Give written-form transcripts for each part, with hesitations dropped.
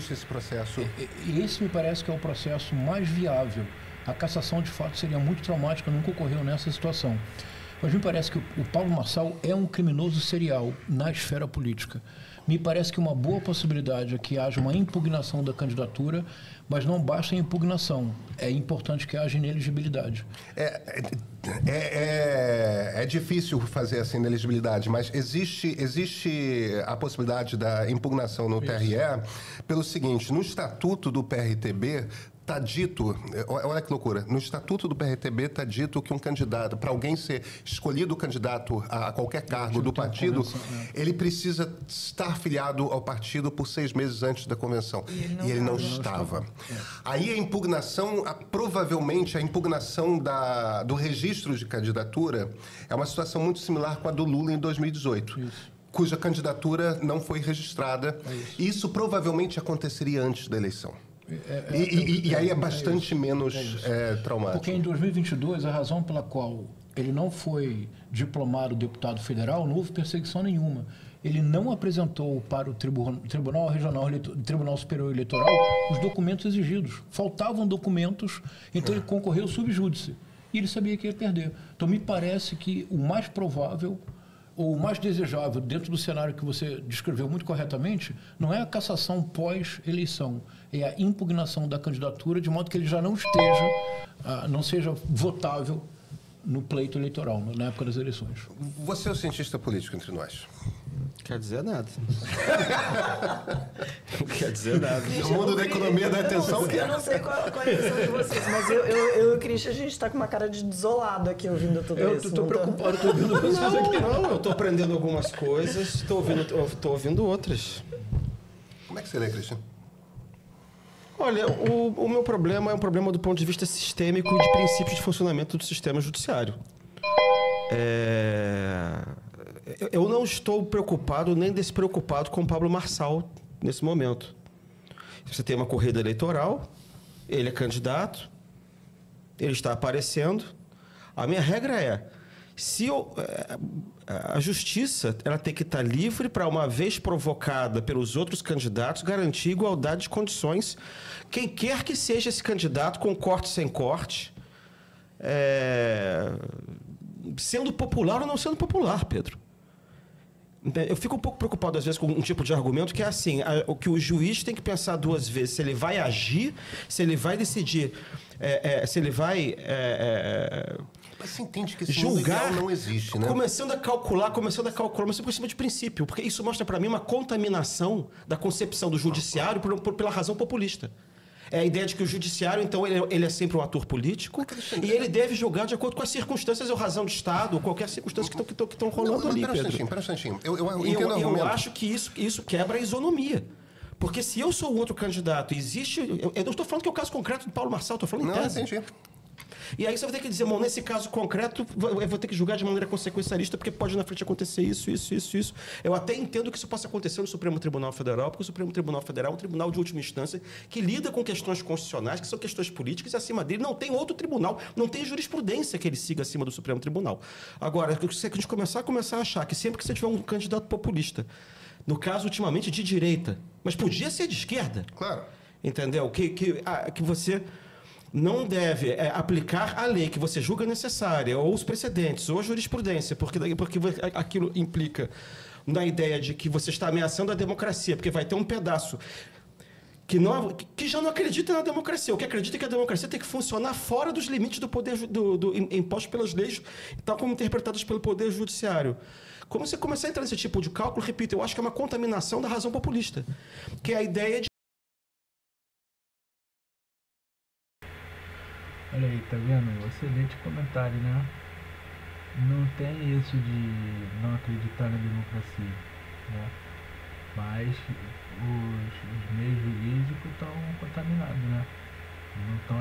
existe esse processo? E esse me parece que é o processo mais viável. A cassação, de fato, seria muito traumática, nunca ocorreu nessa situação. Mas me parece que o Paulo Marçal é um criminoso serial na esfera política. Me parece que uma boa possibilidade é que haja uma impugnação da candidatura, mas não basta a impugnação. É importante que haja inelegibilidade. É difícil fazer essa inelegibilidade, mas existe a possibilidade da impugnação no TRE pelo seguinte: no estatuto do PRTB está dito, olha que loucura, no estatuto do PRTB está dito que um candidato, para alguém ser escolhido candidato a qualquer cargo do partido, ele precisa estar filiado ao partido por 6 meses antes da convenção. E ele não estava. Aí a impugnação, provavelmente a impugnação do registro de candidatura é uma situação muito similar com a do Lula em 2018. Cuja candidatura não foi registrada. Isso provavelmente aconteceria antes da eleição. E aí é bastante menos traumático. Porque em 2022, a razão pela qual ele não foi diplomado deputado federal, não houve perseguição nenhuma. Ele não apresentou para o Tribunal Regional, Tribunal Superior Eleitoral, os documentos exigidos. Faltavam documentos, então ele concorreu sub júdice. E ele sabia que ia perder. Então, me parece que o mais provável, ou o mais desejável, dentro do cenário que você descreveu muito corretamente, não é a cassação pós-eleição, é a impugnação da candidatura, de modo que ele já não não seja votável no pleito eleitoral, na época das eleições. Você é o cientista político entre nós. Quer dizer nada. Não quer dizer nada. O mundo da economia da atenção. Eu não sei qual é a visão de vocês, mas eu e o Christian, a gente está com uma cara de desolado aqui ouvindo tudo isso. Eu estou preocupado, estou ouvindo vocês aqui. Não, eu estou aprendendo algumas coisas, estou ouvindo outras. Como é que você lê, Christian? Olha, o meu problema é um problema do ponto de vista sistêmico e de princípios de funcionamento do sistema judiciário. Eu não estou preocupado nem despreocupado com o Pablo Marçal nesse momento. Você tem uma corrida eleitoral, ele é candidato, ele está aparecendo. A minha regra é, a justiça ela tem que estar livre para, uma vez provocada pelos outros candidatos, garantir igualdade de condições. Quem quer que seja esse candidato, com corte sem corte, sendo popular ou não sendo popular, Pedro. Eu fico um pouco preocupado, às vezes, com um tipo de argumento que é assim, o que o juiz tem que pensar 2 vezes, se ele vai agir, se ele vai decidir, se ele vai Mas você entende que esse julgar, mundo não existe, né? começando a calcular, mas por cima de princípio, porque isso mostra para mim uma contaminação da concepção do judiciário pela razão populista. É a ideia de que o judiciário, então, ele é sempre um ator político e ele deve julgar de acordo com as circunstâncias ou razão de Estado ou qualquer circunstância que estão rolando ali, Pedro. Pera um instantinho. Eu acho que isso quebra a isonomia. Porque se eu sou um outro candidato e existe... Eu não estou falando que é o caso concreto do Paulo Marçal, estou falando em tese. Entendi. E aí você vai ter que dizer, bom, nesse caso concreto, eu vou ter que julgar de maneira consequencialista, porque pode na frente acontecer isso. Eu até entendo que isso possa acontecer no Supremo Tribunal Federal, porque o Supremo Tribunal Federal é um tribunal de última instância que lida com questões constitucionais, que são questões políticas, e acima dele não tem outro tribunal, não tem jurisprudência que ele siga acima do Supremo Tribunal. Agora, se a gente começar a achar que sempre que você tiver um candidato populista, no caso, ultimamente, de direita, mas podia ser de esquerda. Claro. Entendeu? Que você não deve aplicar a lei que você julga necessária, ou os precedentes, ou a jurisprudência, porque aquilo implica na ideia de que você está ameaçando a democracia, porque vai ter um pedaço que já não acredita na democracia, ou que acredita que a democracia tem que funcionar fora dos limites do poder imposto pelas leis, tal como interpretadas pelo Poder Judiciário. Quando você começar a entrar nesse tipo de cálculo, repito, eu acho que é uma contaminação da razão populista, que é a ideia de... Olha aí, tá vendo? Excelente comentário, né? Não tem isso de não acreditar na democracia, né? Mas os meios jurídicos estão contaminados, né? Não estão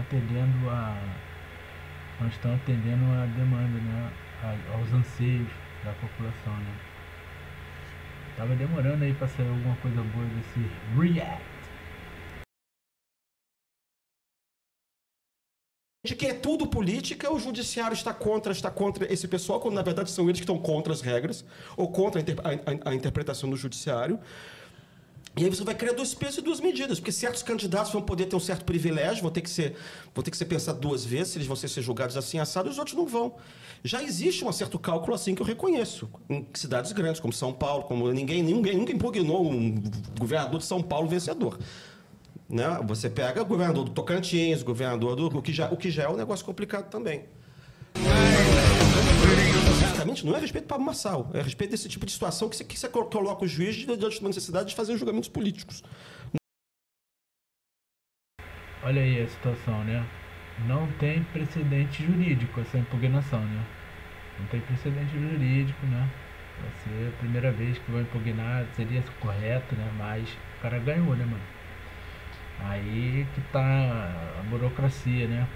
atendendo a demanda, né? Aos anseios da população, né? Tava demorando aí para sair alguma coisa boa desse React. De que é tudo política, o judiciário está contra esse pessoal, quando na verdade são eles que estão contra as regras, ou contra a interpretação do judiciário. E aí você vai criar 2 pesos e 2 medidas, porque certos candidatos vão poder ter um certo privilégio, vão ter que ser pensados 2 vezes, se eles vão ser julgados assim, assado, e os outros não vão. Já existe um certo cálculo assim que eu reconheço, em cidades grandes, como São Paulo, como ninguém nunca impugnou um governador de São Paulo vencedor. Né? Você pega o governador do Tocantins, o governador do... O que já é um negócio complicado também. Exatamente, não é a respeito do Pablo Marçal, é a respeito desse tipo de situação que você coloca o juiz diante da necessidade de fazer julgamentos políticos. Olha aí a situação, né? Não tem precedente jurídico essa impugnação, né? Não tem precedente jurídico, né? Vai ser a primeira vez que vão impugnar, seria correto, né? Mas o cara ganhou, né, mano? Aí que tá a burocracia, né?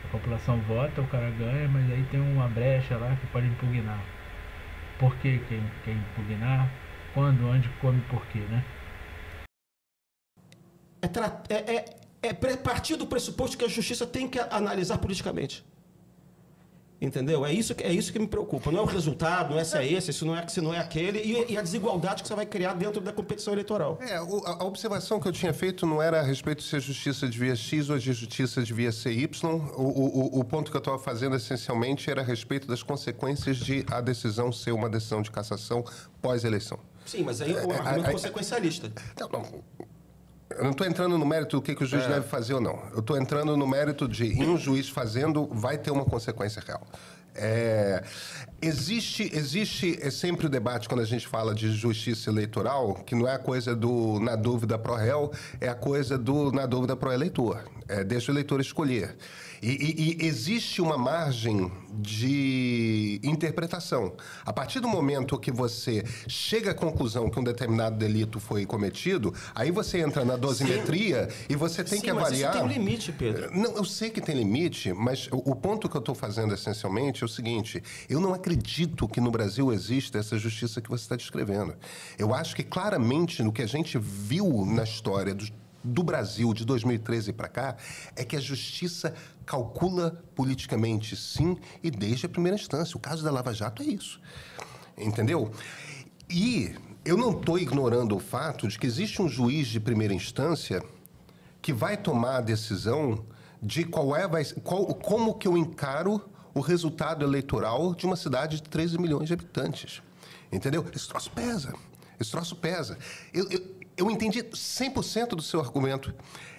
A população vota, o cara ganha, mas aí tem uma brecha lá que pode impugnar. Por que quer impugnar? Quando, onde, como e por quê, né? É partir do pressuposto que a justiça tem que analisar politicamente. Entendeu? É isso que me preocupa. Não é o resultado, não é se é esse, se não é aquele, e a desigualdade que você vai criar dentro da competição eleitoral. A observação que eu tinha feito não era a respeito de se a justiça devia X ou a justiça devia ser Y. O ponto que eu estava fazendo essencialmente era a respeito das consequências de a decisão ser uma decisão de cassação pós-eleição. Sim, mas aí é um argumento consequencialista. Eu não estou entrando no mérito do que o juiz deve fazer ou não. Eu estou entrando no mérito de, em um juiz fazendo, vai ter uma consequência real. Existe sempre o debate quando a gente fala de justiça eleitoral, que não é a coisa do na dúvida pro réu, é a coisa do na dúvida pro eleitor. Deixa o eleitor escolher. E existe uma margem de interpretação. A partir do momento que você chega à conclusão que um determinado delito foi cometido, aí você entra na dosimetria e você tem que avaliar... Mas isso tem um limite, Pedro. Não, eu sei que tem limite, mas o ponto que eu estou fazendo essencialmente é o seguinte: eu não acredito que no Brasil exista essa justiça que você está descrevendo. Eu acho que claramente no que a gente viu na história do Brasil de 2013 para cá, é que a justiça calcula politicamente, sim, e desde a primeira instância. O caso da Lava Jato é isso. Entendeu? E eu não estou ignorando o fato de que existe um juiz de primeira instância que vai tomar a decisão de como que eu encaro o resultado eleitoral de uma cidade de 13 milhões de habitantes. Entendeu? Esse troço pesa. Esse troço pesa. Eu entendi 100% do seu argumento.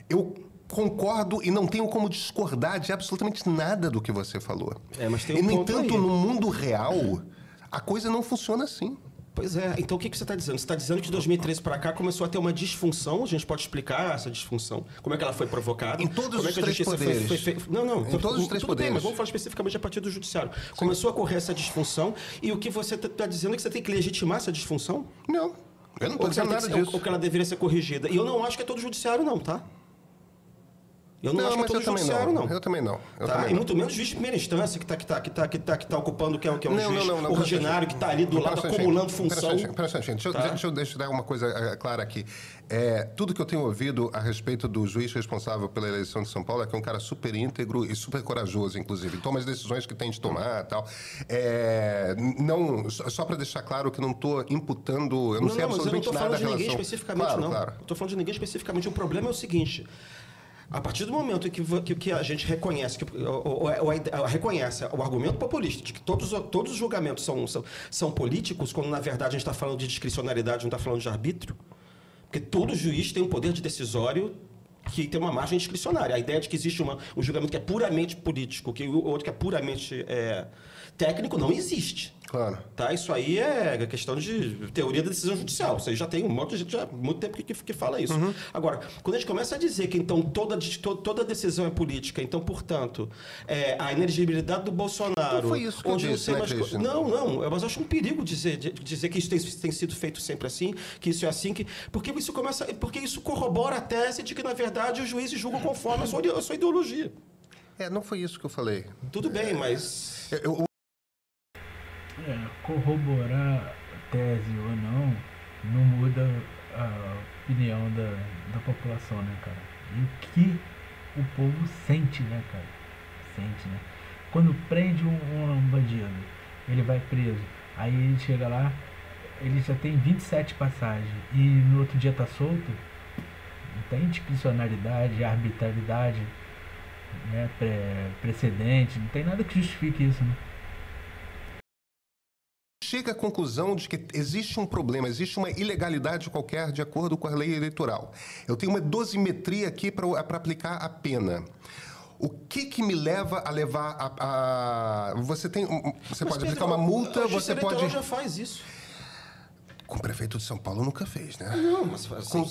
Eu concordo e não tenho como discordar de absolutamente nada do que você falou. Mas tem um e, no ponto entanto, aí. no mundo real, a coisa não funciona assim. Pois é. Então, o que você está dizendo? Você está dizendo que de 2013 para cá começou a ter uma disfunção? A gente pode explicar essa disfunção? Como é que ela foi provocada? Em todos Como os é que a três justiça poderes. Não. Em todos os três tudo poderes. Bem, mas vamos falar especificamente a partir do judiciário. Começou a ocorrer essa disfunção e o que você está dizendo é que você tem que legitimar essa disfunção? Não, eu não estou dizendo nada disso. Ou que ela deveria ser corrigida. E eu não acho que é todo judiciário, não, tá? Eu não acho que é todo judiciário, não. Eu também não. E muito menos juiz de primeira instância, que está ocupando, que é um juiz ordinário, que está ali do lado acumulando função. Deixa eu dar uma coisa clara aqui. Tudo que eu tenho ouvido a respeito do juiz responsável pela eleição de São Paulo é que é um cara super íntegro e super corajoso, inclusive. Toma as decisões que tem de tomar e tal. Só para deixar claro que não estou imputando... Eu não sei absolutamente nada mas eu não estou falando de ninguém especificamente, não. Claro. Estou falando de ninguém especificamente. O problema é o seguinte... A partir do momento que a gente reconhece, reconhece o argumento populista de que todos os julgamentos são políticos, quando na verdade a gente está falando de discricionariedade, não está falando de arbítrio, porque todo juiz tem um poder de decisório que tem uma margem discricionária. A ideia de que existe um julgamento que é puramente político, que o outro que é puramente técnico, não existe. Claro. Tá? Isso aí é questão de teoria da decisão judicial. Isso aí já tem um monte de gente há muito tempo que fala isso. Uhum. Agora, quando a gente começa a dizer que então toda decisão é política, então, portanto, a inelegibilidade do Bolsonaro... Não foi isso que eu disse, né, Cristian? Não, mas eu acho um perigo dizer que isso tem sido feito sempre assim, que isso é assim, porque isso corrobora a tese de que, na verdade, os juízes julgam conforme a sua ideologia. Não foi isso que eu falei. Tudo bem, mas... Corroborar tese ou não muda a opinião da população, né, cara? E o que o povo sente, né, cara? Sente, né? Quando prende um bandido, ele vai preso. Aí ele chega lá, ele já tem 27 passagens e no outro dia tá solto, não tem discricionariedade, arbitrariedade, né, precedente, não tem nada que justifique isso, né? Chega à conclusão de que existe um problema, existe uma ilegalidade qualquer de acordo com a lei eleitoral. Eu tenho uma dosimetria aqui para aplicar a pena. O que me leva a levar a... Você pode aplicar uma multa, você pode... já faz isso. Com o prefeito de São Paulo nunca fez, né? Não, mas com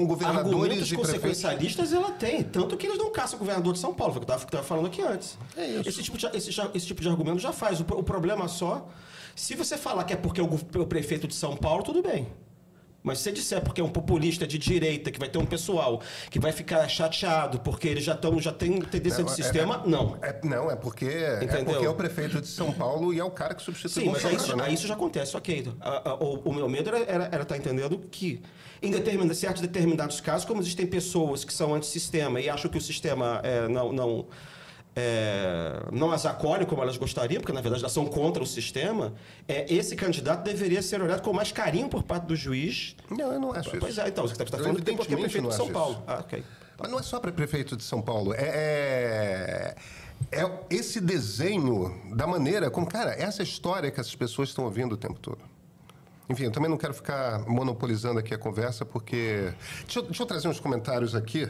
governadores argumentos e prefeitos. consequencialistas ela tem. Tanto que eles não caçam o governador de São Paulo, foi o que eu estava falando aqui antes. É isso. Esse tipo de argumento já faz. O problema só, se você falar que é porque o prefeito de São Paulo, tudo bem. Mas se você disser porque é um populista de direita, que vai ter um pessoal que vai ficar chateado porque eles já tem tendência de sistema, não. É porque é o prefeito de São Paulo e é o cara que substitui o Bolsonaro. Sim, mas aí isso já acontece, ok. O meu medo era estar entendendo que, em certos determinados casos, como existem pessoas que são antissistema e acham que o sistema não as acolhe como elas gostariam, porque na verdade elas são contra o sistema, esse candidato deveria ser olhado com mais carinho por parte do juiz. Não, eu não acho isso. Pois é, então, você está falando que tem porque é prefeito de São Paulo. Ok. Mas não é só para prefeito de São Paulo, é esse desenho da maneira como, cara, essa história que essas pessoas estão ouvindo o tempo todo. Enfim, eu também não quero ficar monopolizando aqui a conversa, porque... Deixa eu trazer uns comentários aqui.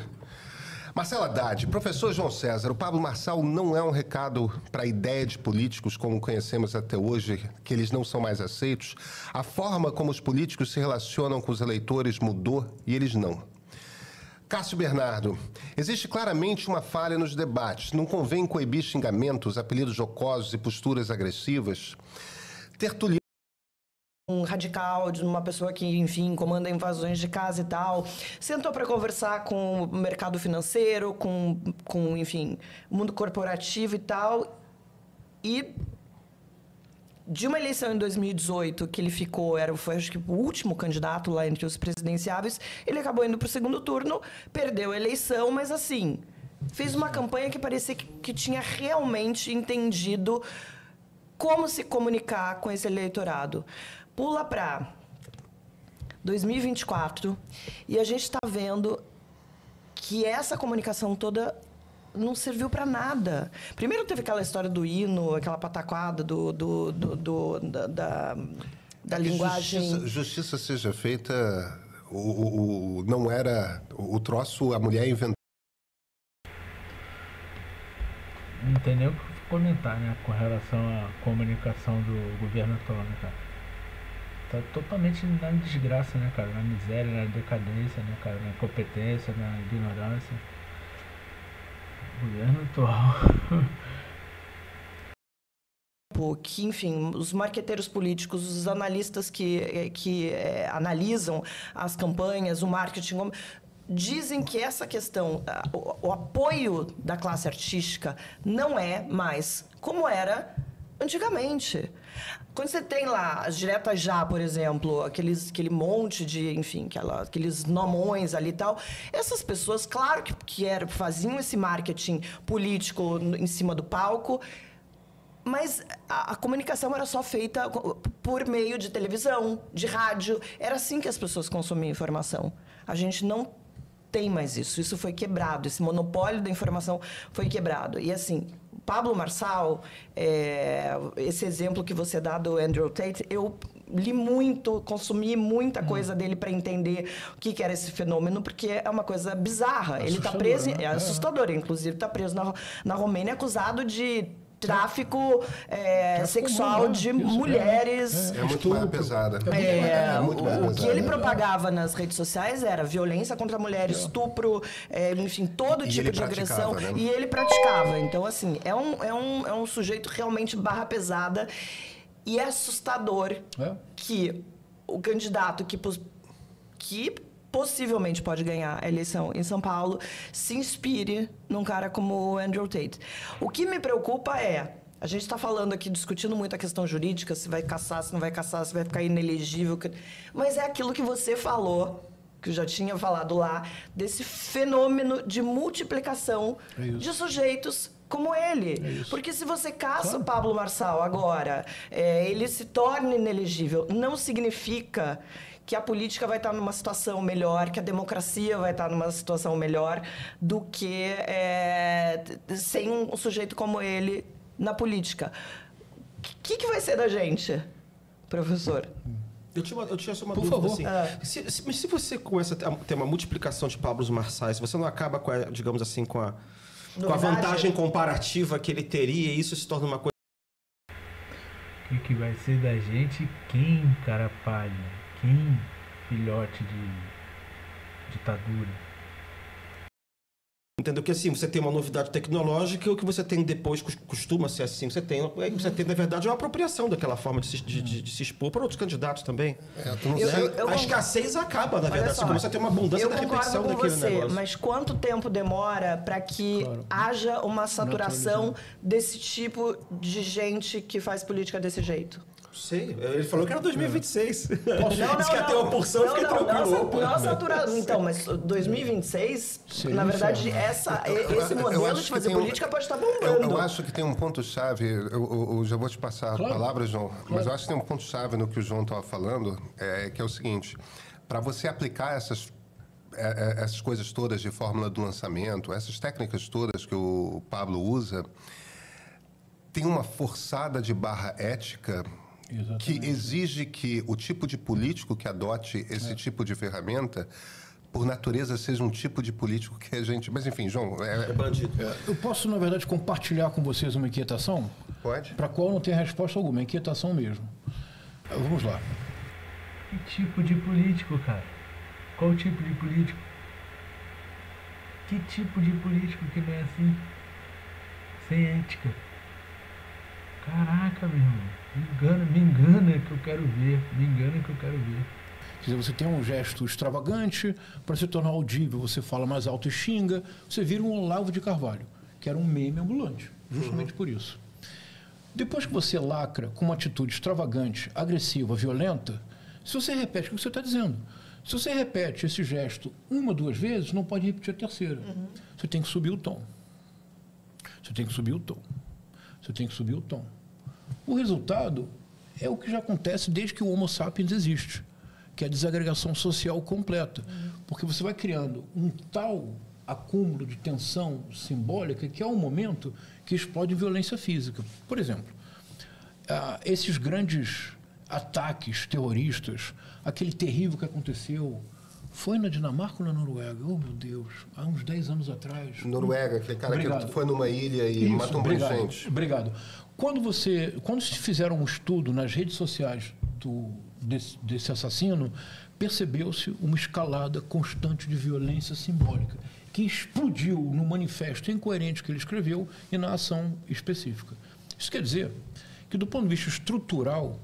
Marcelo Haddad, professor João César, o Pablo Marçal não é um recado para a ideia de políticos como conhecemos até hoje, que eles não são mais aceitos? A forma como os políticos se relacionam com os eleitores mudou e eles não. Cássio Bernardo, existe claramente uma falha nos debates. Não convém coibir xingamentos, apelidos jocosos e posturas agressivas? Tertuliano. Um radical, de uma pessoa que, enfim, comanda invasões de casa e tal, sentou para conversar com o mercado financeiro, com, enfim, o mundo corporativo e tal, e de uma eleição em 2018 que ele foi acho que o último candidato lá entre os presidenciáveis, ele acabou indo para o segundo turno, perdeu a eleição, mas assim, fez uma campanha que parecia que tinha realmente entendido como se comunicar com esse eleitorado. Pula para 2024 e a gente está vendo que essa comunicação toda não serviu para nada. Primeiro teve aquela história do hino, aquela pataquada da linguagem... Justiça seja feita, não era o troço, a mulher inventou. Não tem nem o que comentar, né, com relação à comunicação do governo atual, né, cara? Tá totalmente na desgraça, né, cara? Na miséria, na decadência, né, cara? Na incompetência, na ignorância. O governo atual. Que, enfim, os marqueteiros políticos, os analistas que analisam as campanhas, o marketing, dizem que essa questão, o apoio da classe artística não é mais como era antigamente. Quando você tem lá as diretas já, por exemplo, aquele monte de, enfim, aqueles nomões ali e tal, essas pessoas, claro que faziam esse marketing político em cima do palco, mas a comunicação era só feita por meio de televisão, de rádio. Era assim que as pessoas consumiam informação. A gente não tem mais isso. Isso foi quebrado. Esse monopólio da informação foi quebrado. E, assim, Pablo Marçal, esse exemplo que você dá do Andrew Tate, eu li muito, consumi muita coisa dele para entender o que era esse fenômeno, porque é uma coisa bizarra. Ele está preso... Né? É assustador. Inclusive, está preso na Romênia acusado de tráfico sexual de mulheres. É muito mais pesada. O que ele propagava nas redes sociais era violência contra a mulher, estupro, enfim, todo tipo de agressão. Né? E ele praticava. Então, assim, é um sujeito realmente barra pesada. E é assustador que o candidato que possivelmente pode ganhar a eleição em São Paulo, se inspire num cara como o Andrew Tate. O que me preocupa a gente está falando aqui, discutindo muito a questão jurídica, se vai cassar, se não vai cassar, se vai ficar inelegível, mas é aquilo que você falou, que eu já tinha falado lá, desse fenômeno de multiplicação de sujeitos como ele. Porque se você caça o Pablo Marçal agora, ele se torna inelegível, não significa que a política vai estar numa situação melhor, que a democracia vai estar numa situação melhor do que sem um sujeito como ele na política. O que vai ser da gente, professor? Eu tinha só uma Por dúvida, favor. assim. Mas se você começa a ter uma multiplicação de Pablos Marçais, você não acaba com a, digamos assim, com a vantagem comparativa que ele teria, e isso se torna uma coisa... O que vai ser da gente? Quem, cara palha? Quem, filhote de ditadura? Entendeu? Que assim, você tem uma novidade tecnológica e o que você tem depois costuma ser assim. Você tem, na verdade, uma apropriação daquela forma de se expor para outros candidatos também. A escassez acaba, na verdade. Você começa a ter uma abundância da repetição daquele negócio. Mas quanto tempo demora para que haja uma saturação desse tipo de gente que faz política desse jeito? Sei, ele falou que era 2026. Não, Disse que ia ter uma porção, eu fiquei tranquilo. Não saturado. Então, mas 2026, na verdade, esse modelo de fazer política pode estar bombando. Eu acho que tem um ponto-chave, eu já vou te passar a palavra, João, mas eu acho que tem um ponto-chave no que o João estava falando, que é o seguinte: para você aplicar essas coisas todas de fórmula do lançamento, essas técnicas todas que o Pablo usa, tem uma forçada de barra ética. Exatamente. Que exige que o tipo de político que adote esse tipo de ferramenta, por natureza, seja um tipo de político que a gente... Mas, enfim, João... É bandido. Eu posso, na verdade, compartilhar com vocês uma inquietação? Pode. Para a qual não tem resposta alguma, é inquietação mesmo. Vamos lá. Que tipo de político, cara? Qual tipo de político? Que tipo de político que não é assim? Sem ética? Caraca, meu irmão. Me engana que eu quero ver. Me engana que eu quero ver. Quer dizer, você tem um gesto extravagante, para se tornar audível, você fala mais alto e xinga, você vira um Olavo de Carvalho, que era um meme ambulante, justamente por isso. Depois que você lacra com uma atitude extravagante, agressiva, violenta, se você repete o que você está dizendo, se você repete esse gesto uma, duas vezes, não pode repetir a terceira. Você tem que subir o tom. Você tem que subir o tom. Você tem que subir o tom. O resultado é o que já acontece desde que o Homo sapiens existe, que é a desagregação social completa. Porque você vai criando um tal acúmulo de tensão simbólica que é um momento que explode violência física. Por exemplo, esses grandes ataques terroristas, aquele terrível que aconteceu, foi na Dinamarca ou na Noruega? Oh, meu Deus, há uns 10 anos atrás. Noruega, aquele cara que foi numa ilha e matou um monte de gente. Obrigado. Quando se fizeram um estudo nas redes sociais desse assassino, percebeu-se uma escalada constante de violência simbólica, que explodiu no manifesto incoerente que ele escreveu e na ação específica. Isso quer dizer que, do ponto de vista estrutural,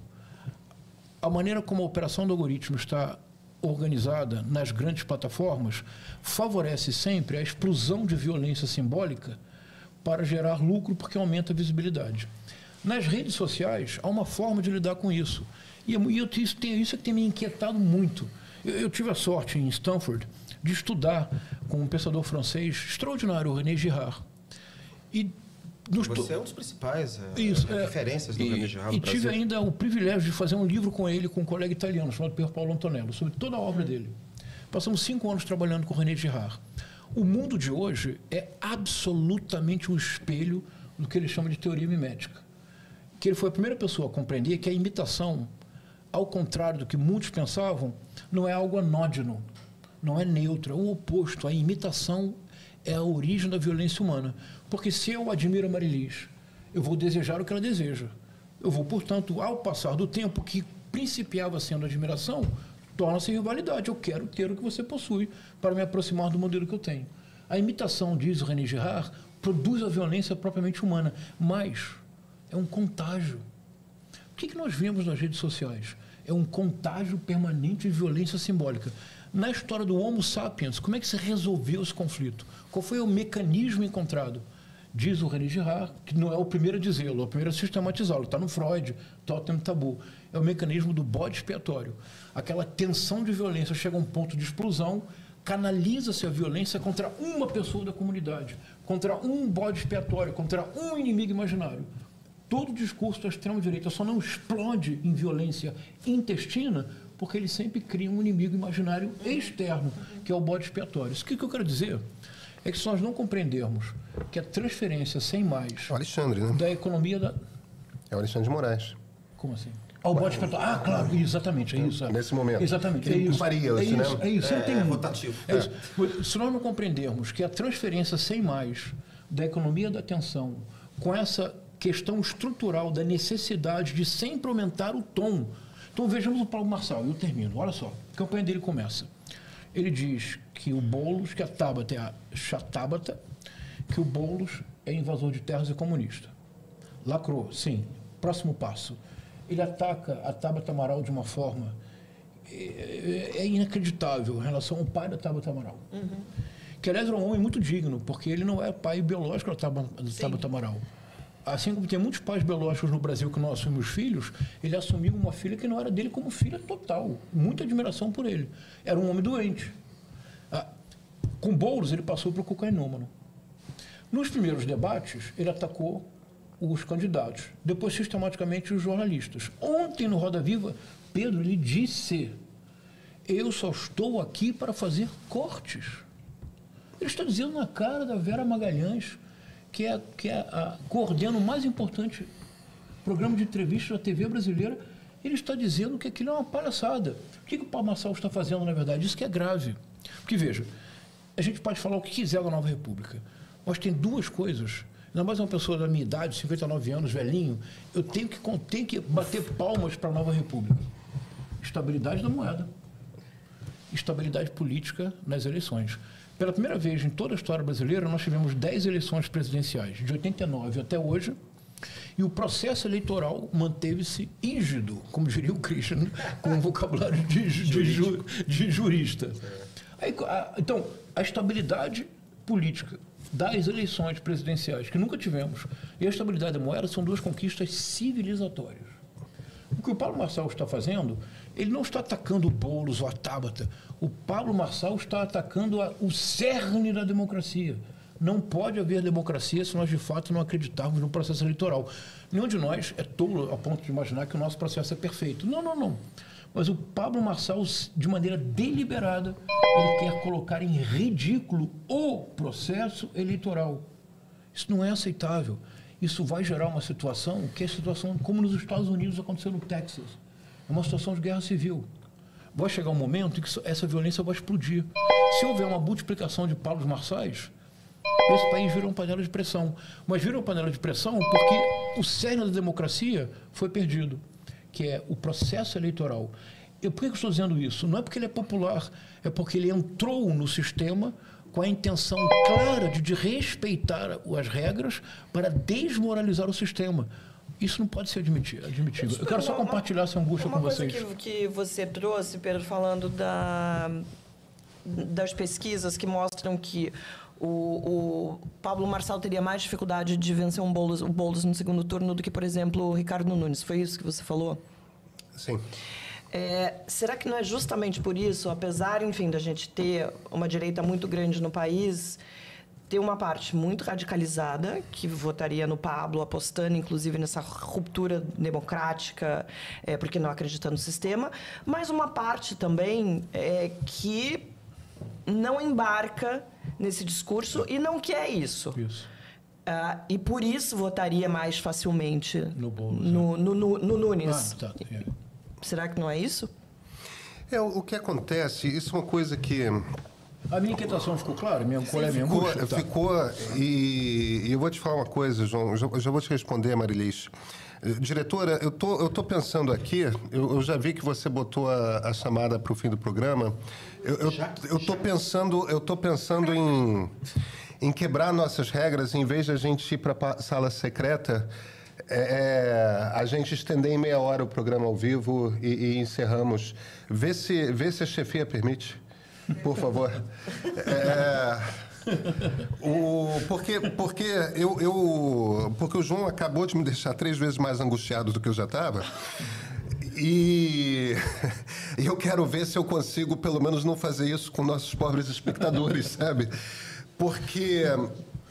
a maneira como a operação do algoritmo está organizada nas grandes plataformas favorece sempre a explosão de violência simbólica para gerar lucro, porque aumenta a visibilidade. Nas redes sociais, há uma forma de lidar com isso. E isso é que tem me inquietado muito. Eu tive a sorte, em Stanford, de estudar com um pensador francês extraordinário, o René Girard. Você é um dos principais referências do René Girard no Brasil. E tive ainda o privilégio de fazer um livro com ele, com um colega italiano, chamado Pier Paolo Antonello, sobre toda a obra dele. Passamos 5 anos trabalhando com o René Girard. O mundo de hoje é absolutamente um espelho do que ele chama de teoria mimética. Que ele foi a primeira pessoa a compreender que a imitação, ao contrário do que muitos pensavam, não é algo anódino, não é neutro, é o oposto. A imitação é a origem da violência humana. Porque se eu admiro a Marilis, eu vou desejar o que ela deseja. Eu vou, portanto, ao passar do tempo, que principiava sendo admiração, torna-se rivalidade. Eu quero ter o que você possui para me aproximar do modelo que eu tenho. A imitação, diz o René Girard, produz a violência propriamente humana, mas é um contágio. O que nós vemos nas redes sociais? É um contágio permanente de violência simbólica. Na história do Homo sapiens, como é que se resolveu esse conflito? Qual foi o mecanismo encontrado? Diz o René Girard, que não é o primeiro a dizê-lo, é o primeiro a sistematizá-lo. Está no Freud, Totem Tabu. É o mecanismo do bode expiatório. Aquela tensão de violência chega a um ponto de explosão, canaliza-se a violência contra uma pessoa da comunidade, contra um bode expiatório, contra um inimigo imaginário. Todo o discurso da extrema-direita só não explode em violência intestina porque ele sempre cria um inimigo imaginário externo, que é o bode expiatório. Isso que eu quero dizer é que se nós não compreendermos que a transferência sem mais É o Alexandre, né? da economia da... É o Alexandre de Moraes. Como assim? O bode expiatório. Ah, claro, exatamente, é isso. Nesse momento. Exatamente, Que é isso. varia, É né? isso, é isso. Sempre tem um. rotativo. É isso. Se nós não compreendermos que a transferência sem mais da economia da atenção, com essa questão estrutural da necessidade de sempre aumentar o tom. Então vejamos o Paulo Marçal, e eu termino. Olha só, a campanha dele começa. Ele diz que o Boulos, que a Tabata é a chatábata, que o Boulos é invasor de terras e comunista. Lacrou, sim. Próximo passo. Ele ataca a Tabata Amaral de uma forma inacreditável em relação ao pai da Tabata Amaral. Que, aliás, era um homem muito digno, porque ele não é pai biológico da Tabata Amaral. Assim como tem muitos pais biológicos no Brasil que não assumem os filhos, ele assumiu uma filha que não era dele como filha total. Muita admiração por ele. Era um homem doente. Com Boulos, ele passou para o cocainômano. Nos primeiros debates, ele atacou os candidatos. Depois, sistematicamente, os jornalistas. Ontem, no Roda Viva, Pedro, ele disse: eu só estou aqui para fazer cortes. Ele está dizendo na cara da Vera Magalhães, que coordena o mais importante programa de entrevistas da TV brasileira. Ele está dizendo que aquilo é uma palhaçada. O que o Paulo Marçal está fazendo, na verdade? Isso que é grave. Porque, veja, a gente pode falar o que quiser da Nova República, mas tem duas coisas. Ainda mais uma pessoa da minha idade, 59 anos, velhinho, eu tenho que bater palmas para a Nova República. Estabilidade da moeda. Estabilidade política nas eleições. Pela primeira vez em toda a história brasileira, nós tivemos 10 eleições presidenciais, de 89 até hoje, e o processo eleitoral manteve-se rígido, como diria o Christian, com um vocabulário de jurista. Então, a estabilidade política das eleições presidenciais, que nunca tivemos, e a estabilidade da moeda são duas conquistas civilizatórias. O que o Paulo Marçal está fazendo, ele não está atacando o Boulos ou a Tabata. O Paulo Marçal está atacando o cerne da democracia. Não pode haver democracia se nós, de fato, não acreditarmos no processo eleitoral. Nenhum de nós é tolo a ponto de imaginar que o nosso processo é perfeito. Não, não, não. Mas o Pablo Marçal, de maneira deliberada, ele quer colocar em ridículo o processo eleitoral. Isso não é aceitável. Isso vai gerar uma situação que é a situação como nos Estados Unidos aconteceu no Texas. É uma situação de guerra civil. Vai chegar um momento em que essa violência vai explodir. Se houver uma multiplicação de Paulos Marçais, esse país vira uma panela de pressão. Mas vira uma panela de pressão porque o cerne da democracia foi perdido, que é o processo eleitoral. Por que eu estou dizendo isso? Não é porque ele é popular, é porque ele entrou no sistema com a intenção clara de respeitar as regras para desmoralizar o sistema. Isso não pode ser admitido. Eu quero só compartilhar essa angústia com vocês. Uma coisa que você trouxe, Pedro, falando das pesquisas que mostram que o Pablo Marçal teria mais dificuldade de vencer o Boulos no segundo turno do que, por exemplo, o Ricardo Nunes. Foi isso que você falou? Sim. Será que não é justamente por isso, apesar, enfim, da gente ter uma direita muito grande no país, ter uma parte muito radicalizada, que votaria no Pablo, apostando, inclusive, nessa ruptura democrática, porque não acredita no sistema, mas uma parte também que não embarca nesse discurso e não quer isso. E por isso votaria mais facilmente no Nunes. Será que não é isso? O que acontece, isso é uma coisa que... A minha inquietação ficou clara? Ficou, e eu vou te falar uma coisa, João, eu já vou te responder, Marilis. Diretora, eu tô pensando aqui, eu já vi que você botou a chamada para o fim do programa, eu tô pensando em quebrar nossas regras, em vez de a gente ir para a sala secreta, a gente estender em meia hora o programa ao vivo e encerramos. Vê se a chefia permite, por favor. Porque o João acabou de me deixar 3 vezes mais angustiado do que eu já estava. E eu quero ver se eu consigo, pelo menos, não fazer isso com nossos pobres espectadores, sabe? Porque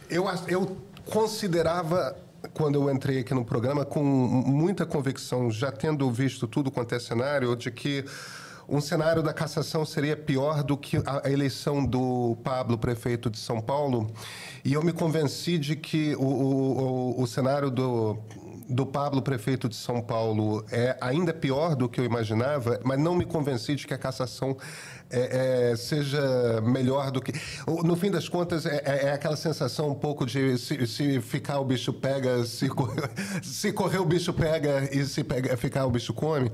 eu considerava, quando eu entrei aqui no programa, com muita convicção, já tendo visto tudo quanto é cenário, de que um cenário da cassação seria pior do que a eleição do Pablo, prefeito de São Paulo, e eu me convenci de que o cenário do Pablo, prefeito de São Paulo, é ainda pior do que eu imaginava, mas não me convenci de que a cassação seja melhor do que... No fim das contas, é aquela sensação um pouco de se ficar o bicho pega, se correr o bicho pega e se ficar o bicho come.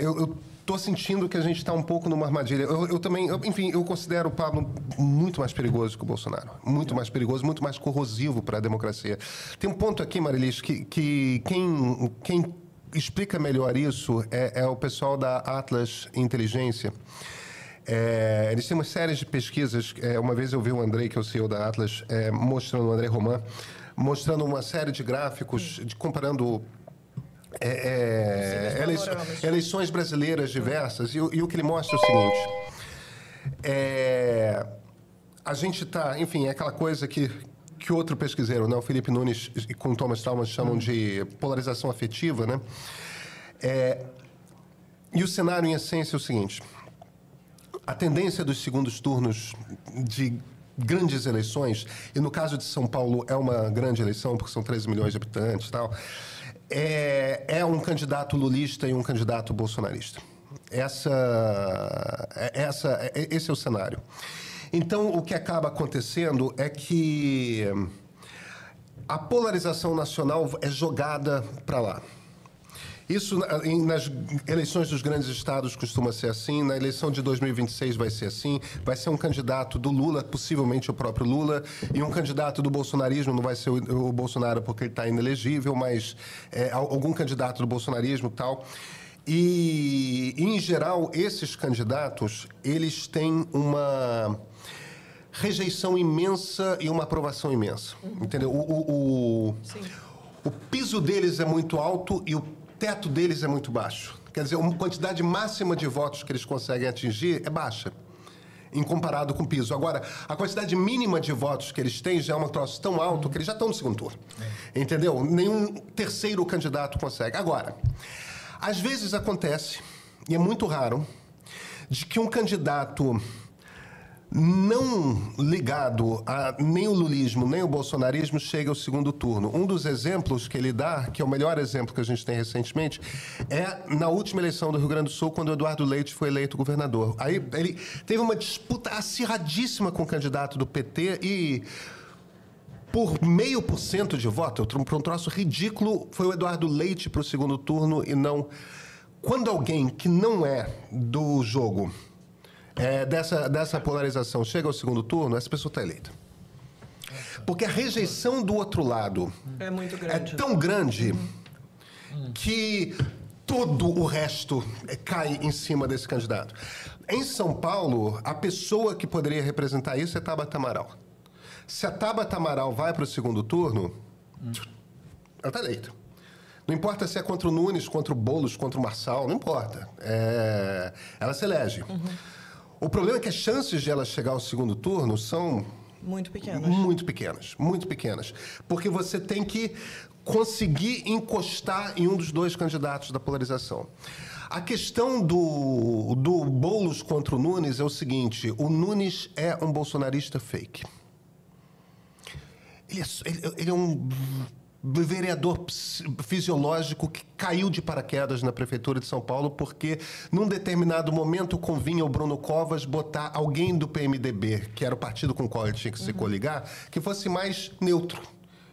Eu estou sentindo que a gente está um pouco numa armadilha. Eu também, enfim, eu considero o Pablo muito mais perigoso que o Bolsonaro. Muito mais perigoso, muito mais corrosivo para a democracia. Tem um ponto aqui, Marilis, que quem explica melhor isso é o pessoal da Atlas Inteligência. Eles têm uma série de pesquisas. Uma vez eu vi o Andrei, que é o CEO da Atlas, mostrando, o André Roman, mostrando uma série de gráficos, comparando... eleições brasileiras diversas, e o que ele mostra é o seguinte: a gente está, enfim, é aquela coisa que outro pesquiseiro, né, o Felipe Nunes e com o Thomas Talman chamam de polarização afetiva, né? E o cenário, em essência, é o seguinte: a tendência dos segundos turnos de grandes eleições, e no caso de São Paulo é uma grande eleição, porque são 13 milhões de habitantes e tal, é um candidato lulista e um candidato bolsonarista. Esse é o cenário. Então, o que acaba acontecendo é que a polarização nacional é jogada para lá. Isso, nas eleições dos grandes estados, costuma ser assim. Na eleição de 2026 vai ser assim. Vai ser um candidato do Lula, possivelmente o próprio Lula, e um candidato do bolsonarismo, não vai ser o Bolsonaro porque ele está inelegível, mas algum candidato do bolsonarismo e tal. E, em geral, esses candidatos, eles têm uma rejeição imensa e uma aprovação imensa. Entendeu? O piso deles é muito alto e o teto deles é muito baixo. Quer dizer, a quantidade máxima de votos que eles conseguem atingir é baixa, em comparado com o piso. Agora, a quantidade mínima de votos que eles têm já é um troço tão alto que eles já estão no segundo turno. Entendeu? Nenhum terceiro candidato consegue. Agora, às vezes acontece, e é muito raro, de que um candidato não ligado a nem o lulismo, nem o bolsonarismo, chega ao segundo turno. Um dos exemplos que ele dá, que é o melhor exemplo que a gente tem recentemente, é na última eleição do Rio Grande do Sul, quando o Eduardo Leite foi eleito governador. Aí ele teve uma disputa acirradíssima com o candidato do PT e, por 0,5% de voto, para um troço ridículo, foi o Eduardo Leite para o segundo turno e não... Quando alguém que não é do jogo... dessa polarização chega ao segundo turno, essa pessoa está eleita. Porque a rejeição do outro lado é muito grande. É tão grande que todo o resto cai em cima desse candidato. Em São Paulo, a pessoa que poderia representar isso é Tabata Amaral. Se a Tabata Amaral vai para o segundo turno, ela está eleita. Não importa se é contra o Nunes, contra o Boulos, contra o Marçal, não importa. Ela se elege. O problema é que as chances de ela chegar ao segundo turno são... Muito pequenas. Muito pequenas, muito pequenas. Porque você tem que conseguir encostar em um dos dois candidatos da polarização. A questão do Boulos contra o Nunes é o seguinte: o Nunes é um bolsonarista fake. Ele é um vereador fisiológico que caiu de paraquedas na Prefeitura de São Paulo porque, num determinado momento, convinha ao Bruno Covas botar alguém do PMDB, que era o partido com o qual ele tinha que se coligar, que fosse mais neutro.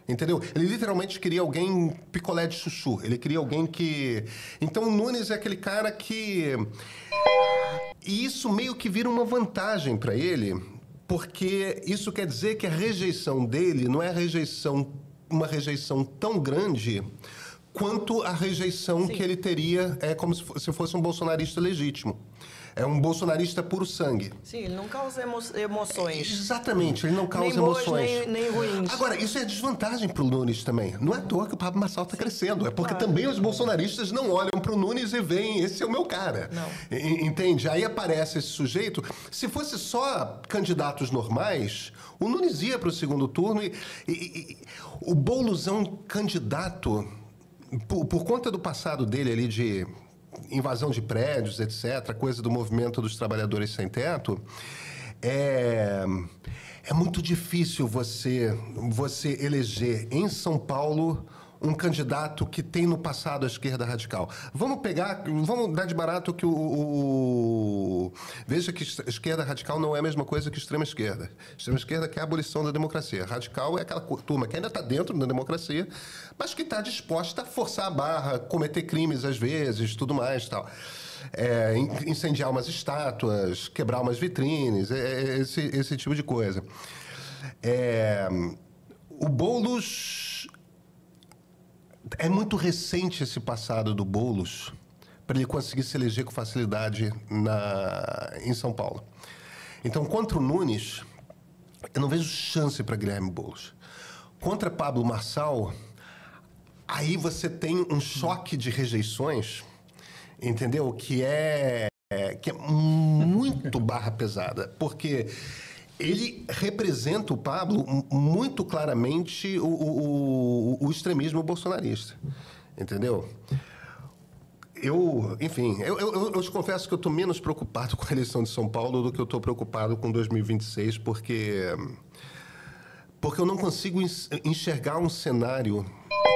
Entendeu? Ele literalmente queria alguém picolé de chuchu. Ele queria alguém que... Então, o Nunes é aquele cara que... E isso meio que vira uma vantagem para ele, porque isso quer dizer que a rejeição dele não é uma rejeição tão grande quanto a rejeição que ele teria como se fosse um bolsonarista legítimo. É um bolsonarista puro sangue. Sim, ele não causa emoções. Exatamente, ele não causa nem boas, emoções. nem ruins. Agora, isso é desvantagem para o Nunes também. Não é à toa que o Pablo Marçal está crescendo. É porque também os bolsonaristas não olham para o Nunes e veem, esse é o meu cara. Não. Entende? Aí aparece esse sujeito. Se fosse só candidatos normais, o Nunes ia para o segundo turno e o Boulos é um candidato, por conta do passado dele ali de invasão de prédios, etc., coisa do movimento dos trabalhadores sem teto, é muito difícil você eleger em São Paulo um candidato que tem no passado a esquerda radical. Vamos dar de barato que veja que esquerda radical não é a mesma coisa que extrema esquerda. Extrema esquerda quer a abolição da democracia. Radical é aquela turma que ainda está dentro da democracia, mas que está disposta a forçar a barra, cometer crimes às vezes, tudo mais, tal. Incendiar umas estátuas, quebrar umas vitrines, esse tipo de coisa. O Boulos... É muito recente esse passado do Boulos para ele conseguir se eleger com facilidade em São Paulo. Então, contra o Nunes, eu não vejo chance para Guilherme Boulos. Contra Pablo Marçal, aí você tem um choque de rejeições, entendeu? Que é muito barra pesada, porque ele representa, o Pablo, muito claramente o extremismo bolsonarista, entendeu? Eu te confesso que eu estou menos preocupado com a eleição de São Paulo do que eu estou preocupado com 2026, porque eu não consigo enxergar um cenário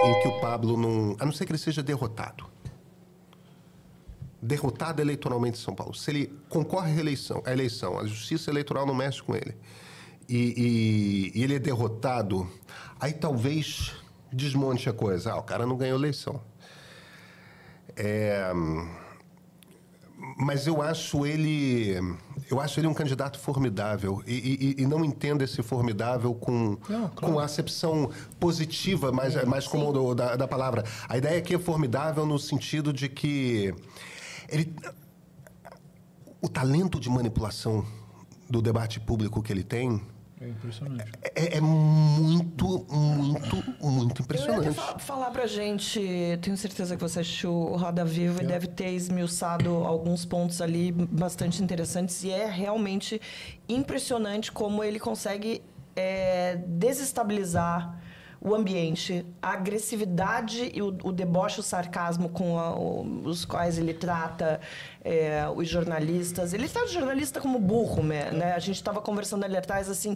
em que o Pablo não... A não ser que ele seja derrotado eleitoralmente em São Paulo. Se ele concorre à eleição, a justiça eleitoral não mexe com ele, e ele é derrotado, aí talvez desmonte a coisa. O cara não ganhou a eleição. Mas eu acho ele um candidato formidável e não entendo esse formidável com a acepção positiva, mais comum da palavra. A ideia aqui é formidável no sentido de que o talento de manipulação do debate público que ele tem é impressionante. É muito, muito, muito impressionante. Eu ia falar pra gente, tenho certeza que você assistiu o Roda Viva e deve ter esmiuçado alguns pontos ali bastante interessantes, e é realmente impressionante como ele consegue desestabilizar o ambiente, a agressividade e o deboche, o sarcasmo com os quais ele trata os jornalistas. Ele trata o jornalista como burro, né? A gente estava conversando ali atrás, assim,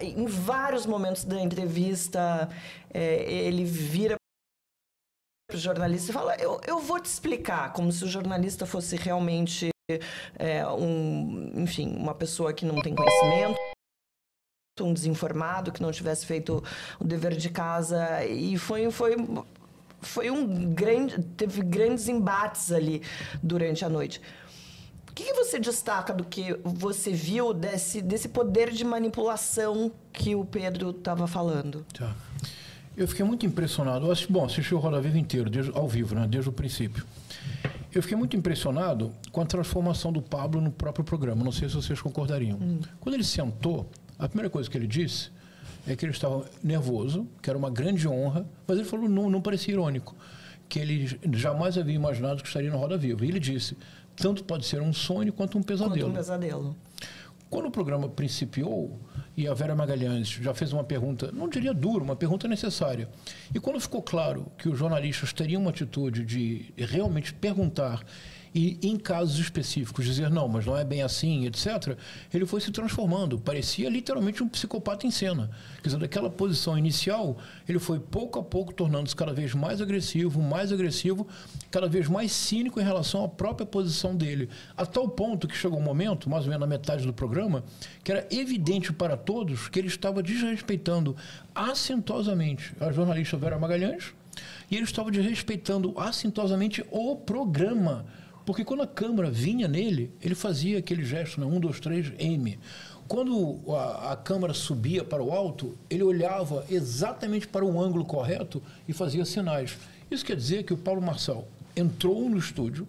em vários momentos da entrevista, ele vira para o jornalista e fala, eu vou te explicar, como se o jornalista fosse realmente uma pessoa que não tem conhecimento, um desinformado, que não tivesse feito o dever de casa, e teve grandes embates ali durante a noite. O que você destaca do que você viu desse poder de manipulação que o Pedro estava falando? Tá. Eu fiquei muito impressionado. Assisti o Roda Viva inteiro, ao vivo, né, desde o princípio. Eu fiquei muito impressionado com a transformação do Pablo no próprio programa. Não sei se vocês concordariam. Quando ele sentou, a primeira coisa que ele disse é que ele estava nervoso, que era uma grande honra, mas ele falou, não parecia irônico, que ele jamais havia imaginado que estaria no Roda Viva. E ele disse, tanto pode ser um sonho quanto um pesadelo. Quando o programa principiou, e a Vera Magalhães já fez uma pergunta, não diria dura, uma pergunta necessária. E quando ficou claro que os jornalistas teriam uma atitude de realmente perguntar e, em casos específicos, dizer não, mas não é bem assim, etc., ele foi se transformando. Parecia literalmente um psicopata em cena. Quer dizer, daquela posição inicial, ele foi pouco a pouco tornando-se cada vez mais agressivo, cada vez mais cínico em relação à própria posição dele. A tal ponto que chegou um momento, mais ou menos na metade do programa, que era evidente para todos que ele estava desrespeitando assintosamente a jornalista Vera Magalhães e ele estava desrespeitando assintosamente o programa. Porque quando a câmera vinha nele, ele fazia aquele gesto, né? 1, 2, 3, M. Quando a câmera subia para o alto, ele olhava exatamente para o ângulo correto e fazia sinais. Isso quer dizer que o Pablo Marçal entrou no estúdio,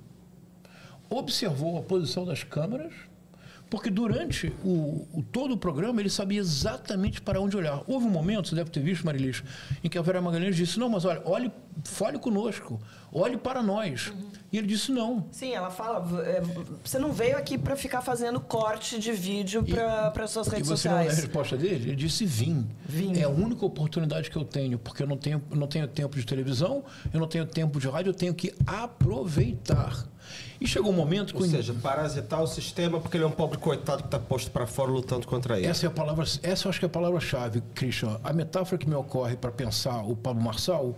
observou a posição das câmeras, porque durante todo o programa ele sabia exatamente para onde olhar. Houve um momento, você deve ter visto, Marilis, em que a Vera Magalhães disse, não, mas olha, fale conosco, olhe para nós. E ele disse não. Sim, ela fala, você não veio aqui para ficar fazendo corte de vídeo para suas redes sociais. E você não lembra a resposta dele? Ele disse vim. É a única oportunidade que eu tenho, porque eu não tenho tempo de televisão, eu não tenho tempo de rádio, eu tenho que aproveitar. E chegou um momento... Ou seja, parasitar o sistema porque ele é um pobre coitado que está posto para fora lutando contra ele. Essa eu acho que é a palavra-chave, Christian. A metáfora que me ocorre para pensar o Pablo Marçal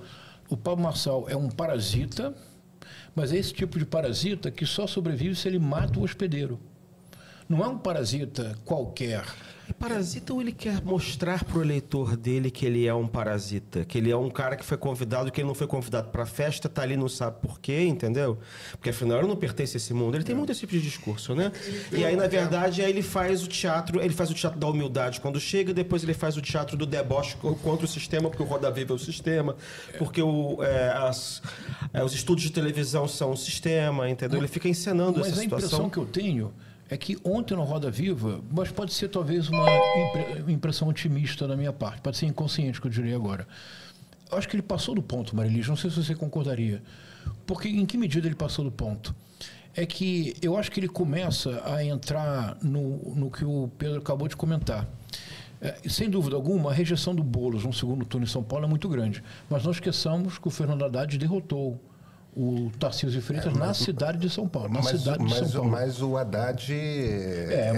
é um parasita, mas é esse tipo de parasita que só sobrevive se ele mata o hospedeiro. Não é um parasita qualquer. É parasita ou ele quer mostrar para o eleitor dele que ele é um parasita? Que ele é um cara que foi convidado, que ele não foi convidado para a festa, tá ali, não sabe por quê, entendeu? Porque afinal ele não pertence a esse mundo. Ele tem muito esse tipo de discurso, né? E aí, na verdade, aí ele faz o teatro da humildade quando chega, depois ele faz o teatro do deboche contra o sistema, porque o Roda Viva é o sistema, porque os estudos de televisão são o sistema, entendeu? Ele fica encenando essa situação. Mas a impressão que eu tenho é que ontem no Roda Viva, mas pode ser talvez uma impressão otimista da minha parte, pode ser inconsciente, que eu diria agora. Eu acho que ele passou do ponto, Marilis, não sei se você concordaria. Porque em que medida ele passou do ponto? É que eu acho que ele começa a entrar no que o Pedro acabou de comentar. Sem dúvida alguma, a rejeição do Boulos no segundo turno em São Paulo é muito grande. Mas não esqueçamos que o Fernando Haddad derrotou o Tarcísio de Freitas na cidade de São Paulo. Mas o Haddad...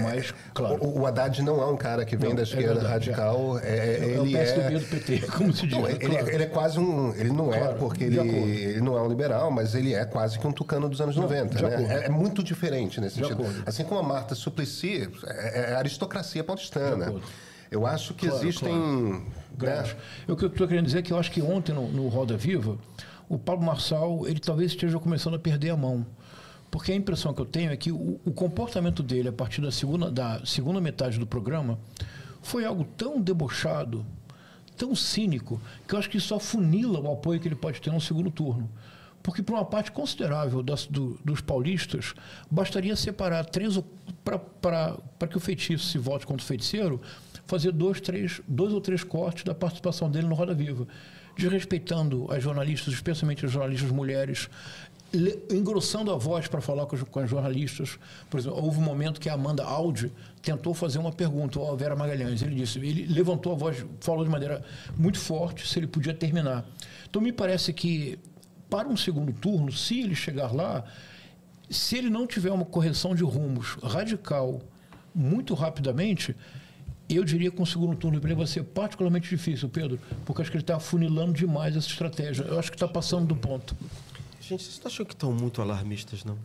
mas, claro. O Haddad não é um cara que vem da esquerda radical. É o PSDB do PT, como se diz. Não, ele é quase um... Ele não é, porque ele não é um liberal, mas ele é quase que um tucano dos anos 90. Né? É muito diferente nesse sentido. Assim como a Marta Suplicy, é a aristocracia paulistana. Eu acho que existem... O que eu estou querendo dizer é que eu acho que ontem, no Roda Viva, o Pablo Marçal, ele talvez esteja começando a perder a mão. Porque a impressão que eu tenho é que o comportamento dele, a partir da segunda metade do programa, foi algo tão debochado, tão cínico, que eu acho que isso afunila o apoio que ele pode ter no segundo turno. Porque para uma parte considerável dos paulistas, bastaria separar para que o feitiço se volte contra o feiticeiro, fazer dois ou três cortes da participação dele no Roda Viva, desrespeitando as jornalistas, especialmente as jornalistas mulheres, engrossando a voz para falar com as jornalistas. Por exemplo, houve um momento que a Amanda Aldi tentou fazer uma pergunta ao Vera Magalhães. Ele levantou a voz, falou de maneira muito forte se ele podia terminar. Então, me parece que, para um segundo turno, se ele chegar lá, se ele não tiver uma correção de rumos radical muito rapidamente, eu diria que um segundo turno para ele vai ser particularmente difícil, Pedro, porque acho que ele está afunilando demais essa estratégia. Eu acho que está passando do ponto. Gente, vocês não acham que estão muito alarmistas, não?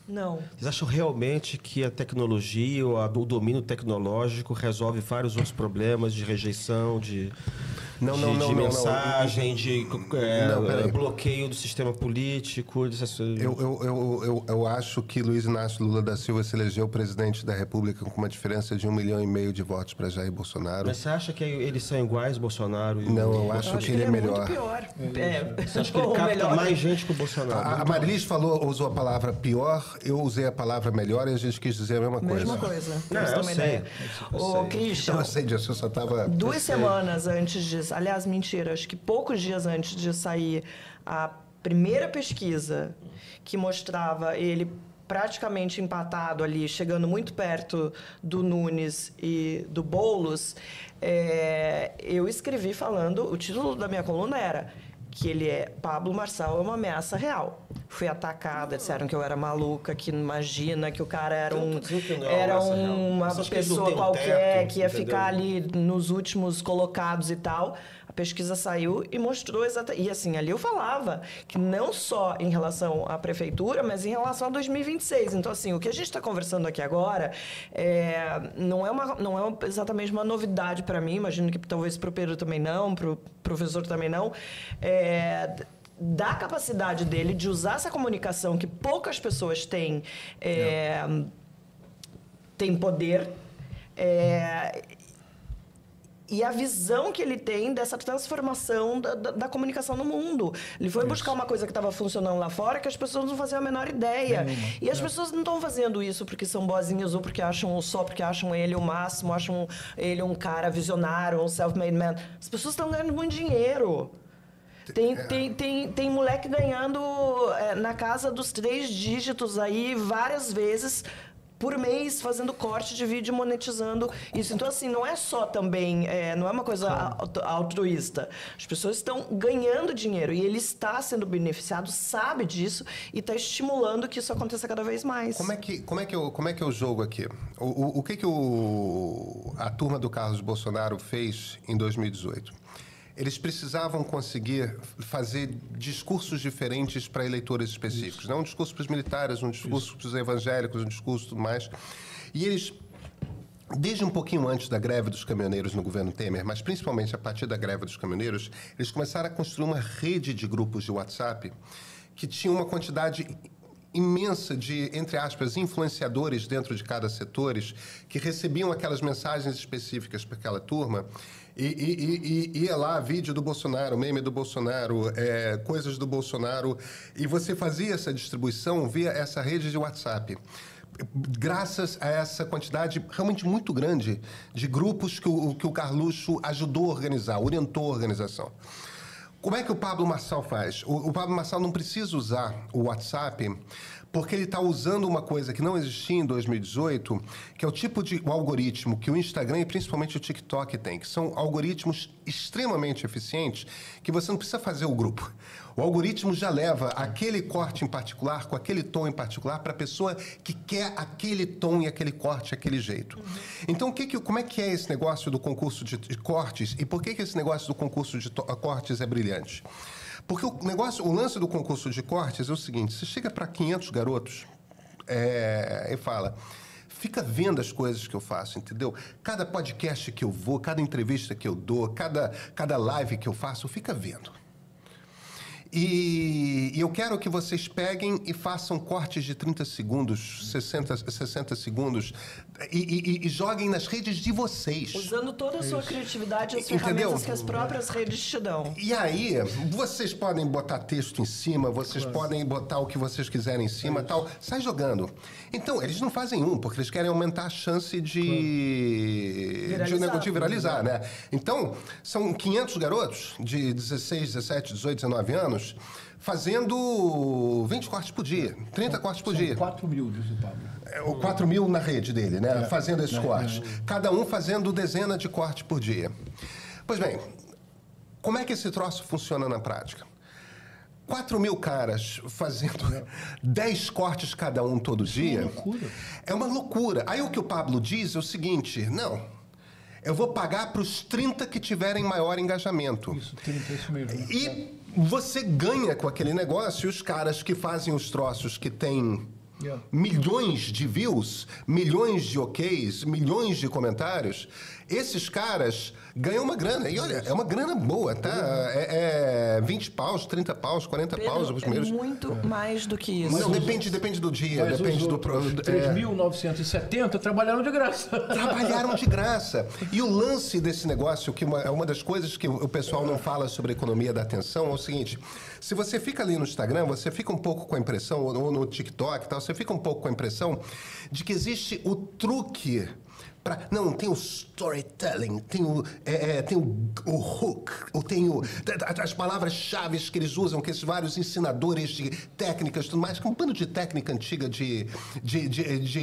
Não. Vocês acham realmente que a tecnologia ou o domínio tecnológico resolve vários outros problemas de rejeição, de mensagem, de bloqueio do sistema político? Eu acho que Luiz Inácio Lula da Silva se elegeu presidente da República com uma diferença de 1,5 milhão de votos para Jair Bolsonaro. Mas você acha que eles são iguais, Bolsonaro? Eu acho que ele é melhor. Muito pior. Você acha que ele capta mais gente que o Bolsonaro? A Marilis usou a palavra pior, eu usei a palavra melhor e a gente quis dizer a mesma coisa. Mesma coisa. Eu sei. Ô, Christian, eu sei disso, eu só estava... 2 semanas antes de... Aliás, mentira, acho que poucos dias antes de sair a primeira pesquisa que mostrava ele praticamente empatado ali, chegando muito perto do Nunes e do Boulos, eu escrevi falando... O título da minha coluna era... que Pablo Marçal é uma ameaça real. Fui atacada, disseram que eu era maluca, que imagina que o cara era uma pessoa qualquer que ia ficar ali nos últimos colocados e tal. A pesquisa saiu e mostrou exatamente... E assim, ali eu falava que não só em relação à prefeitura, mas em relação a 2026. Então, assim, o que a gente está conversando aqui agora não é exatamente uma novidade para mim, imagino que talvez para o Pedro também não, para o professor também não, da capacidade dele de usar essa comunicação que poucas pessoas têm, têm poder, e a visão que ele tem dessa transformação da comunicação no mundo. Ele foi buscar uma coisa que estava funcionando lá fora que as pessoas não faziam a menor ideia. E as pessoas não estão fazendo isso porque são boazinhas ou porque acham ele o máximo, acham ele um cara visionário, um self-made man. As pessoas estão ganhando muito dinheiro. Tem moleque ganhando na casa dos 3 dígitos aí várias vezes por mês, fazendo corte de vídeo, monetizando isso. Então, assim, não é só também, não é uma coisa altruísta. As pessoas estão ganhando dinheiro e ele está sendo beneficiado, sabe disso e está estimulando que isso aconteça cada vez mais. Como é que é o jogo aqui? O que a turma do Carlos Bolsonaro fez em 2018? Eles precisavam conseguir fazer discursos diferentes para eleitores específicos. Não um discurso para os militares, um discurso para os evangélicos, um discurso tudo mais. E eles, desde um pouquinho antes da greve dos caminhoneiros no governo Temer, mas principalmente a partir da greve dos caminhoneiros, eles começaram a construir uma rede de grupos de WhatsApp que tinha uma quantidade imensa de, entre aspas, influenciadores dentro de cada setor que recebiam aquelas mensagens específicas para aquela turma e ia lá, vídeo do Bolsonaro, meme do Bolsonaro, coisas do Bolsonaro, e você fazia essa distribuição via essa rede de WhatsApp. Graças a essa quantidade realmente muito grande de grupos que o Carluxo ajudou a organizar, orientou a organização. Como é que o Pablo Marçal faz? O Pablo Marçal não precisa usar o WhatsApp porque ele está usando uma coisa que não existia em 2018, que é o tipo de algoritmo que o Instagram e principalmente o TikTok tem, que são algoritmos extremamente eficientes que você não precisa fazer o grupo. O algoritmo já leva aquele corte em particular, com aquele tom em particular, para a pessoa que quer aquele tom e aquele corte, aquele jeito. Então, como é que é esse negócio do concurso de cortes e por que esse negócio do concurso de cortes é brilhante? Porque o lance do concurso de cortes é o seguinte, você chega para 500 garotos e fala, fica vendo as coisas que eu faço, entendeu? Cada podcast que eu vou, cada entrevista que eu dou, cada live que eu faço, fica vendo. E eu quero que vocês peguem e façam cortes de 30 segundos, 60 segundos e joguem nas redes de vocês. Usando toda a sua criatividade e as ferramentas que as próprias redes te dão. E aí, vocês podem botar texto em cima, vocês podem botar o que vocês quiserem em cima, tal. Sai jogando. Então, eles não fazem porque eles querem aumentar a chance de viralizar, né? Então, são 500 garotos de 16, 17, 18, 19 anos fazendo 20 cortes por dia, 30 cortes por dia. 4 mil, diz o Pablo. 4 mil na rede dele, né? Fazendo esses cortes. Cada um fazendo dezena de cortes por dia. Pois bem, como é que esse troço funciona na prática? 4 mil caras fazendo 10 cortes cada um todo dia. É uma loucura. É uma loucura. Aí o que o Pablo diz é o seguinte, não, eu vou pagar para os 30 que tiverem maior engajamento. Isso, 30, isso mesmo. E você ganha com aquele negócio os caras que fazem os troços que têm milhões de views, milhões de OKs, milhões de comentários. Esses caras ganham uma grana. E olha, é uma grana boa, tá? 20 paus, 30 paus, 40 paus os primeiros. É muito mais do que isso. Não, depende do dia, depende do produto. 3.970 trabalharam de graça. Trabalharam de graça. E o lance desse negócio, que é uma das coisas que o pessoal não fala sobre a economia da atenção, é o seguinte: se você fica ali no Instagram, você fica um pouco com a impressão, ou no TikTok e tal, você fica um pouco com a impressão de que existe o truque. Não, tem o storytelling, tem o hook, ou tem as palavras-chave que eles usam, que esses vários ensinadores de técnicas, tudo mais, que é um bando de técnica antiga de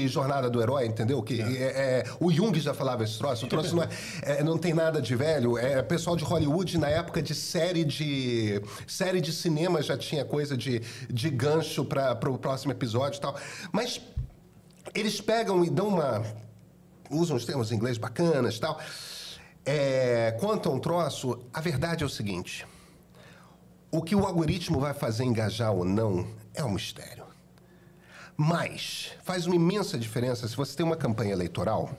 jornada do herói, entendeu? O Jung já falava esse troço, o troço não tem nada de velho, pessoal de Hollywood, na época de série de cinema, já tinha coisa de gancho para o próximo episódio e tal, mas eles pegam e dão usam os termos em inglês bacanas e tal, contam um troço. A verdade é o seguinte: o que o algoritmo vai fazer engajar ou não é um mistério. Mas faz uma imensa diferença se você tem uma campanha eleitoral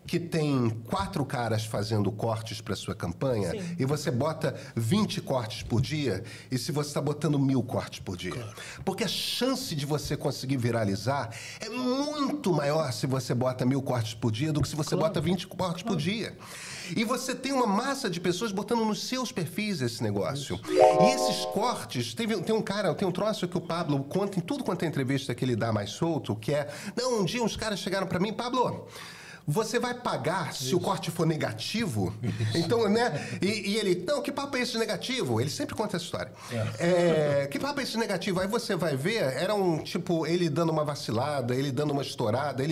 que tem 4 caras fazendo cortes para sua campanha e você bota 20 cortes por dia, e se você está botando 1000 cortes por dia. Claro. Porque a chance de você conseguir viralizar é muito maior se você bota 1000 cortes por dia do que se você bota 20 cortes por dia. E você tem uma massa de pessoas botando nos seus perfis esse negócio. E esses cortes, tem um troço que o Pablo conta em tudo quanto é entrevista que ele dá mais solto, que é, não, um dia uns caras chegaram para mim, Pablo, você vai pagar se o corte for negativo? Então, né? E ele, não, que papo é esse negativo? Ele sempre conta essa história. Que papo é esse negativo? Aí você vai ver, era tipo, ele dando uma vacilada, ele dando uma estourada,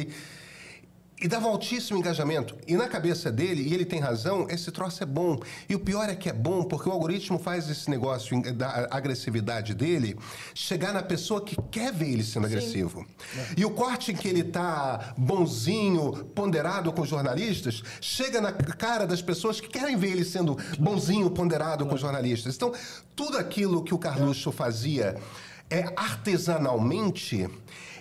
e dava altíssimo engajamento. E na cabeça dele, e ele tem razão, esse troço é bom. E o pior é que é bom, porque o algoritmo faz esse negócio da agressividade dele chegar na pessoa que quer ver ele sendo agressivo. E o corte em que ele tá bonzinho, ponderado com os jornalistas, chega na cara das pessoas que querem ver ele sendo bonzinho, ponderado com os jornalistas. Então, tudo aquilo que o Carluxo fazia artesanalmente,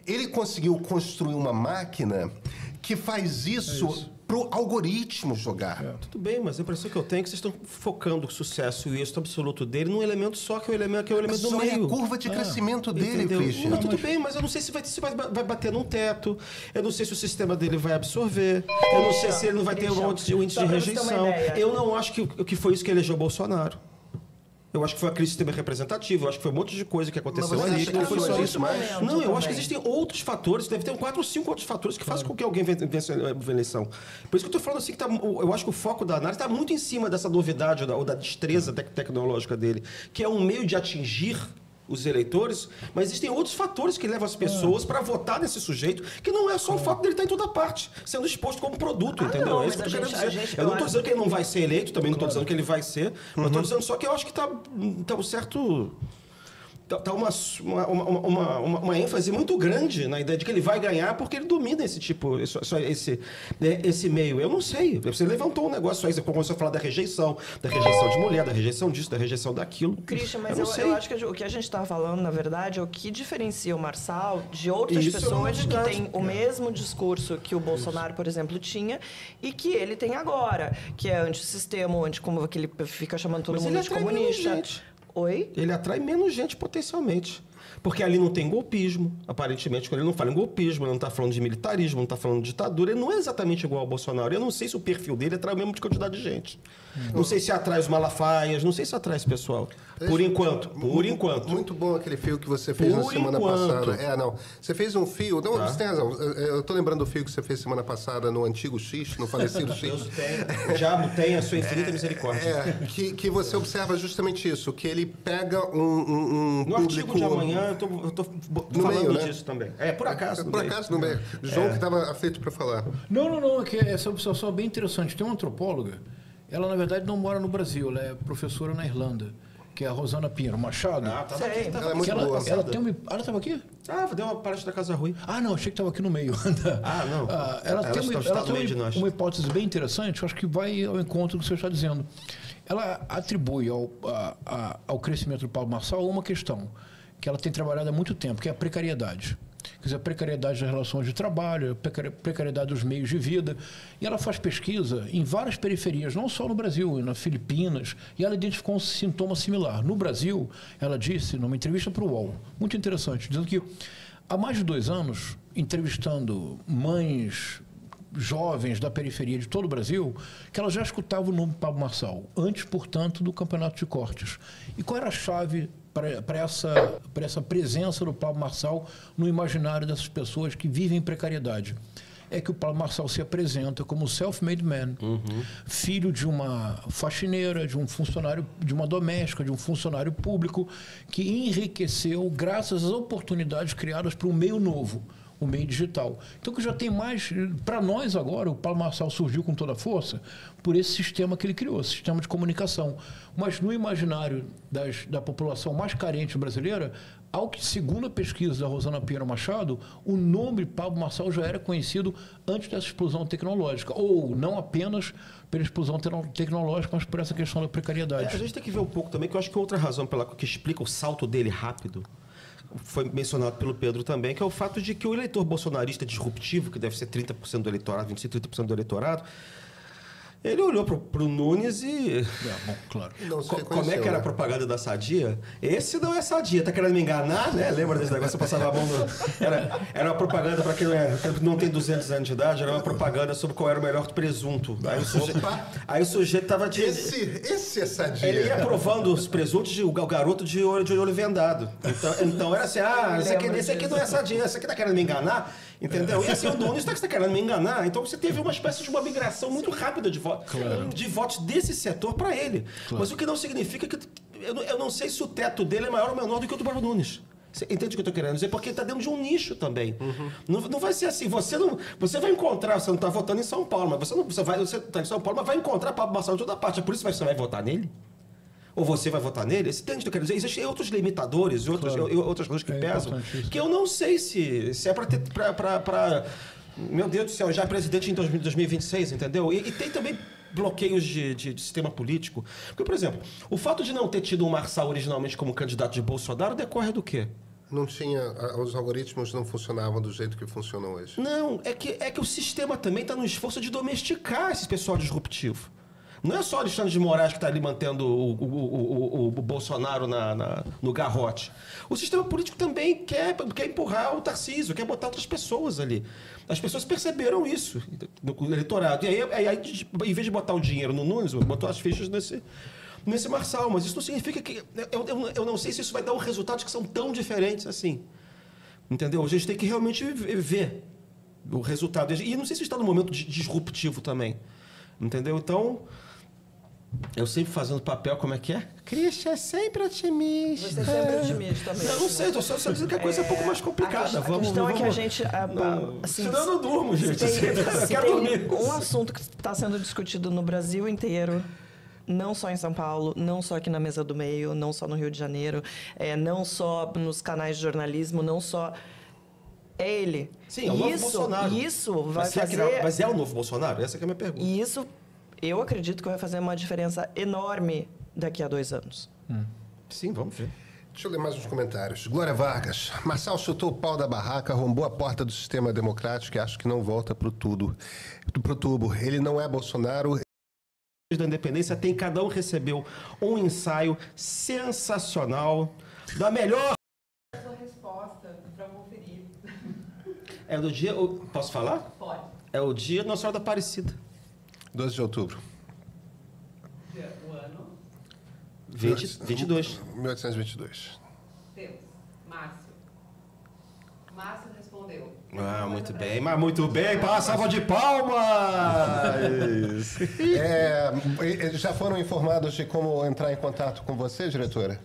ele conseguiu construir uma máquina que faz isso pro algoritmo jogar. Tudo bem, mas a impressão que eu tenho é que vocês estão focando o sucesso e o êxito absoluto dele num elemento só, que é o elemento do meio. É a curva de crescimento dele, entendeu? Christian. Não, tudo bem, mas eu não sei se vai bater num teto, eu não sei se o sistema dele vai absorver, eu não sei se ele não vai ter um índice de rejeição. Eu não acho que foi isso que elegeu o Bolsonaro. Eu acho que foi a crise do sistema representativo, eu acho que foi um monte de coisa que aconteceu ali. Que não foi só isso, mas... Não, eu acho que existem outros fatores, deve ter 4 ou 5 outros fatores que fazem com que alguém vença a eleição. Por isso que eu estou falando assim, que eu acho que o foco da análise está muito em cima dessa novidade ou da destreza tecnológica dele, que é um meio de atingir os eleitores, mas existem outros fatores que levam as pessoas para votar nesse sujeito, que não é só o fato dele estar em toda parte, sendo exposto como produto, entendeu? Não, é isso que eu quero dizer. Eu não estou dizendo que ele não vai ser eleito, também não estou dizendo que ele vai ser, mas estou dizendo só que eu acho que está um certo... Tá uma ênfase muito grande na ideia de que ele vai ganhar porque ele domina esse tipo, esse meio. Eu não sei. Você levantou um negócio aí, você começou a falar da rejeição de mulher, da rejeição disso, da rejeição daquilo. Christian, mas eu acho que o que a gente está falando, na verdade, é o que diferencia o Marçal de outras pessoas que têm o mesmo discurso que o Bolsonaro, por exemplo, tinha e que ele tem agora, que é antissistema, como que ele fica chamando todo mundo de comunista. Oi? Ele atrai menos gente potencialmente. Porque ali não tem golpismo, aparentemente. Quando ele não fala em golpismo, ele não está falando de militarismo, não está falando de ditadura, ele não é exatamente igual ao Bolsonaro. Eu não sei se o perfil dele atrai o mesmo de quantidade de gente. Não sei se atrai os malafaias, não sei se atrai esse pessoal. Por enquanto. Muito bom aquele fio que você fez na semana passada. Não. Você fez um fio... Não, você tem razão. Eu estou lembrando do fio que você fez semana passada no antigo X, no falecido X. Deus tem. O diabo tem a sua infinita misericórdia. Que você observa justamente isso, que ele pega um no público... artigo de amanhã, eu tô falando disso também. Por acaso. Por acaso, no meio. João que estava aflito para falar. Não, é que essa observação é bem interessante. Tem uma antropóloga, ela na verdade não mora no Brasil, ela é professora na Irlanda, que é a Rosana Pinheiro Machado. Ela é muito boa. Ela estava aqui? Deu uma palestra da Casa Rui. Não, achei que estava aqui no meio. Não. Ela tem uma hipótese bem interessante, eu acho que vai ao encontro do que você está dizendo. Ela atribui ao crescimento do Pablo Marçal uma questão que ela tem trabalhado há muito tempo, que é a precariedade. Quer dizer, a precariedade das relações de trabalho, a precariedade dos meios de vida. E ela faz pesquisa em várias periferias, não só no Brasil, nas Filipinas, e ela identificou um sintoma similar. No Brasil, ela disse, numa entrevista para o UOL, muito interessante, dizendo que há mais de 2 anos, entrevistando mães jovens da periferia de todo o Brasil, que elas já escutavam o nome Pablo Marçal, antes, portanto, do campeonato de cortes. E qual era a chave para essa presença do Pablo Marçal no imaginário dessas pessoas que vivem em precariedade? É que o Pablo Marçal se apresenta como self-made man, filho de uma faxineira, de um funcionário, de uma doméstica, de um funcionário público que enriqueceu graças às oportunidades criadas para um meio novo, o meio digital. Então, que já tem mais... Para nós agora, o Pablo Marçal surgiu com toda a força por esse sistema que ele criou, sistema de comunicação. Mas no imaginário da população mais carente brasileira, ao que, segundo a pesquisa da Rosana Pinheiro Machado, o nome Pablo Marçal já era conhecido antes dessa explosão tecnológica. Ou não apenas pela explosão tecnológica, mas por essa questão da precariedade. A gente tem que ver um pouco também, que eu acho que outra razão que explica o salto dele rápido, foi mencionado pelo Pedro também, que é o fato de que o eleitor bolsonarista disruptivo, que deve ser 30% do eleitorado, 25%, 30% do eleitorado, ele olhou para o Nunes e... Bom, claro. Como é que era a propaganda da Sadia? Esse não é Sadia, tá querendo me enganar, né? Lembra desse negócio? Eu passava a mão no... Era uma propaganda, para quem não tem 200 anos de idade, era uma propaganda sobre qual era o melhor presunto. Aí o sujeito tava... Esse é Sadia. Ele ia provando os presuntos o garoto de olho vendado. Então era assim, esse aqui não é Sadia, esse aqui tá querendo me enganar, entendeu? E assim, o Nunes tá querendo me enganar. Então você teve uma espécie de uma migração muito rápida de votos desse setor para ele. Claro. Mas o que não significa que... Eu não sei se o teto dele é maior ou menor do que o do Bruno Nunes. Você entende o que eu estou querendo dizer? Porque ele está dentro de um nicho também. Não vai ser assim. Você vai encontrar... Você não está votando em São Paulo, mas você está em São Paulo, mas vai encontrar Pablo Marçal em toda parte. É por isso que você vai votar nele? Ou você vai votar nele? Você entende o que eu quero dizer? Existem outros limitadores e outras coisas que pesam, que eu não sei se é para ter... Meu Deus do céu, já é presidente em 2026, entendeu? E tem também bloqueios de sistema político. Porque, por exemplo, o fato de não ter tido o Marçal originalmente como candidato de Bolsonaro decorre do quê? Não tinha... Os algoritmos não funcionavam do jeito que funcionam hoje. Não, é que o sistema também está no esforço de domesticar esse pessoal disruptivo. Não é só o Alexandre de Moraes que está ali mantendo o Bolsonaro no garrote. O sistema político também quer empurrar o Tarcísio, quer botar outras pessoas ali. As pessoas perceberam isso no eleitorado. E aí, em vez de botar o dinheiro no Nunes, botou as fichas nesse Marçal. Mas isso não significa que... Eu não sei se isso vai dar resultados que são tão diferentes assim. Entendeu? A gente tem que realmente ver o resultado. E não sei se está no momento disruptivo também. Entendeu? Então... Eu sempre fazendo papel, como é que é? Christian é sempre otimista. Você é sempre otimista mesmo. Eu não sei, estou só dizendo que a coisa é um pouco mais complicada. A questão é que a gente... Senão eu não durmo, gente. Se tem um assunto que está sendo discutido no Brasil inteiro, não só em São Paulo, não só aqui na Mesa do Meio, não só no Rio de Janeiro, não só nos canais de jornalismo, não só... É ele. Sim, é o novo Bolsonaro. Isso vai fazer... Mas é o novo Bolsonaro? Essa que é a minha pergunta. E isso... Eu acredito que vai fazer uma diferença enorme daqui a 2 anos. Sim, vamos ver. Deixa eu ler mais uns comentários. Glória Vargas. Marçal chutou o pau da barraca, arrombou a porta do sistema democrático e acho que não volta pro tubo. Ele não é Bolsonaro. Da independência cada um recebeu um ensaio sensacional da melhor... Sua resposta para conferir. É do dia... Posso falar? Pode. É o dia Nossa Senhora da Aparecida. 12 de outubro. O ano? 22. 1822. Temos. Márcio. Márcio respondeu. Muito bem, mas muito bem. Salva de palmas! Já foram informados de como entrar em contato com você, diretora?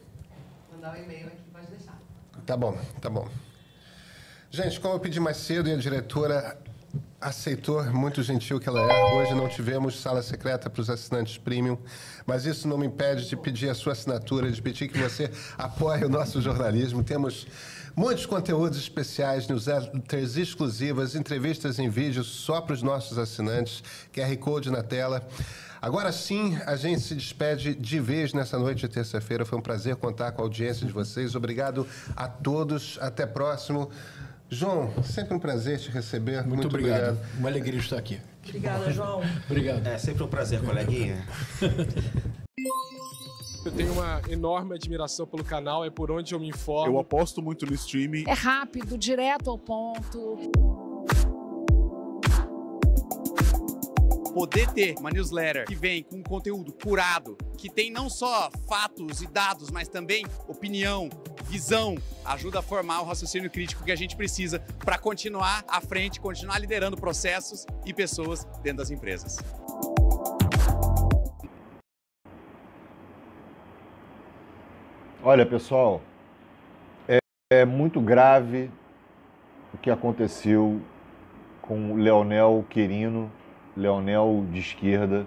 Mandar um e-mail aqui, pode deixar. Tá bom. Gente, como eu pedi mais cedo e a diretora aceitou, muito gentil que ela é. Hoje não tivemos sala secreta para os assinantes premium, mas isso não me impede de pedir a sua assinatura, de pedir que você apoie o nosso jornalismo. Temos muitos conteúdos especiais, newsletters exclusivas, entrevistas em vídeo só para os nossos assinantes, QR Code na tela. Agora sim, a gente se despede de vez nessa noite de terça-feira. Foi um prazer contar com a audiência de vocês. Obrigado a todos. Até próximo. João, sempre um prazer te receber. Muito obrigado. Uma alegria estar aqui. Obrigada, João. Obrigado. É sempre um prazer, coleguinha. Eu tenho uma enorme admiração pelo canal, é por onde eu me informo. Eu aposto muito no streaming. É rápido, direto ao ponto. Poder ter uma newsletter que vem com conteúdo curado, que tem não só fatos e dados, mas também opinião, visão, ajuda a formar o raciocínio crítico que a gente precisa para continuar à frente, continuar liderando processos e pessoas dentro das empresas. Olha, pessoal, é muito grave o que aconteceu com o Leonel Querino, Leonel de esquerda,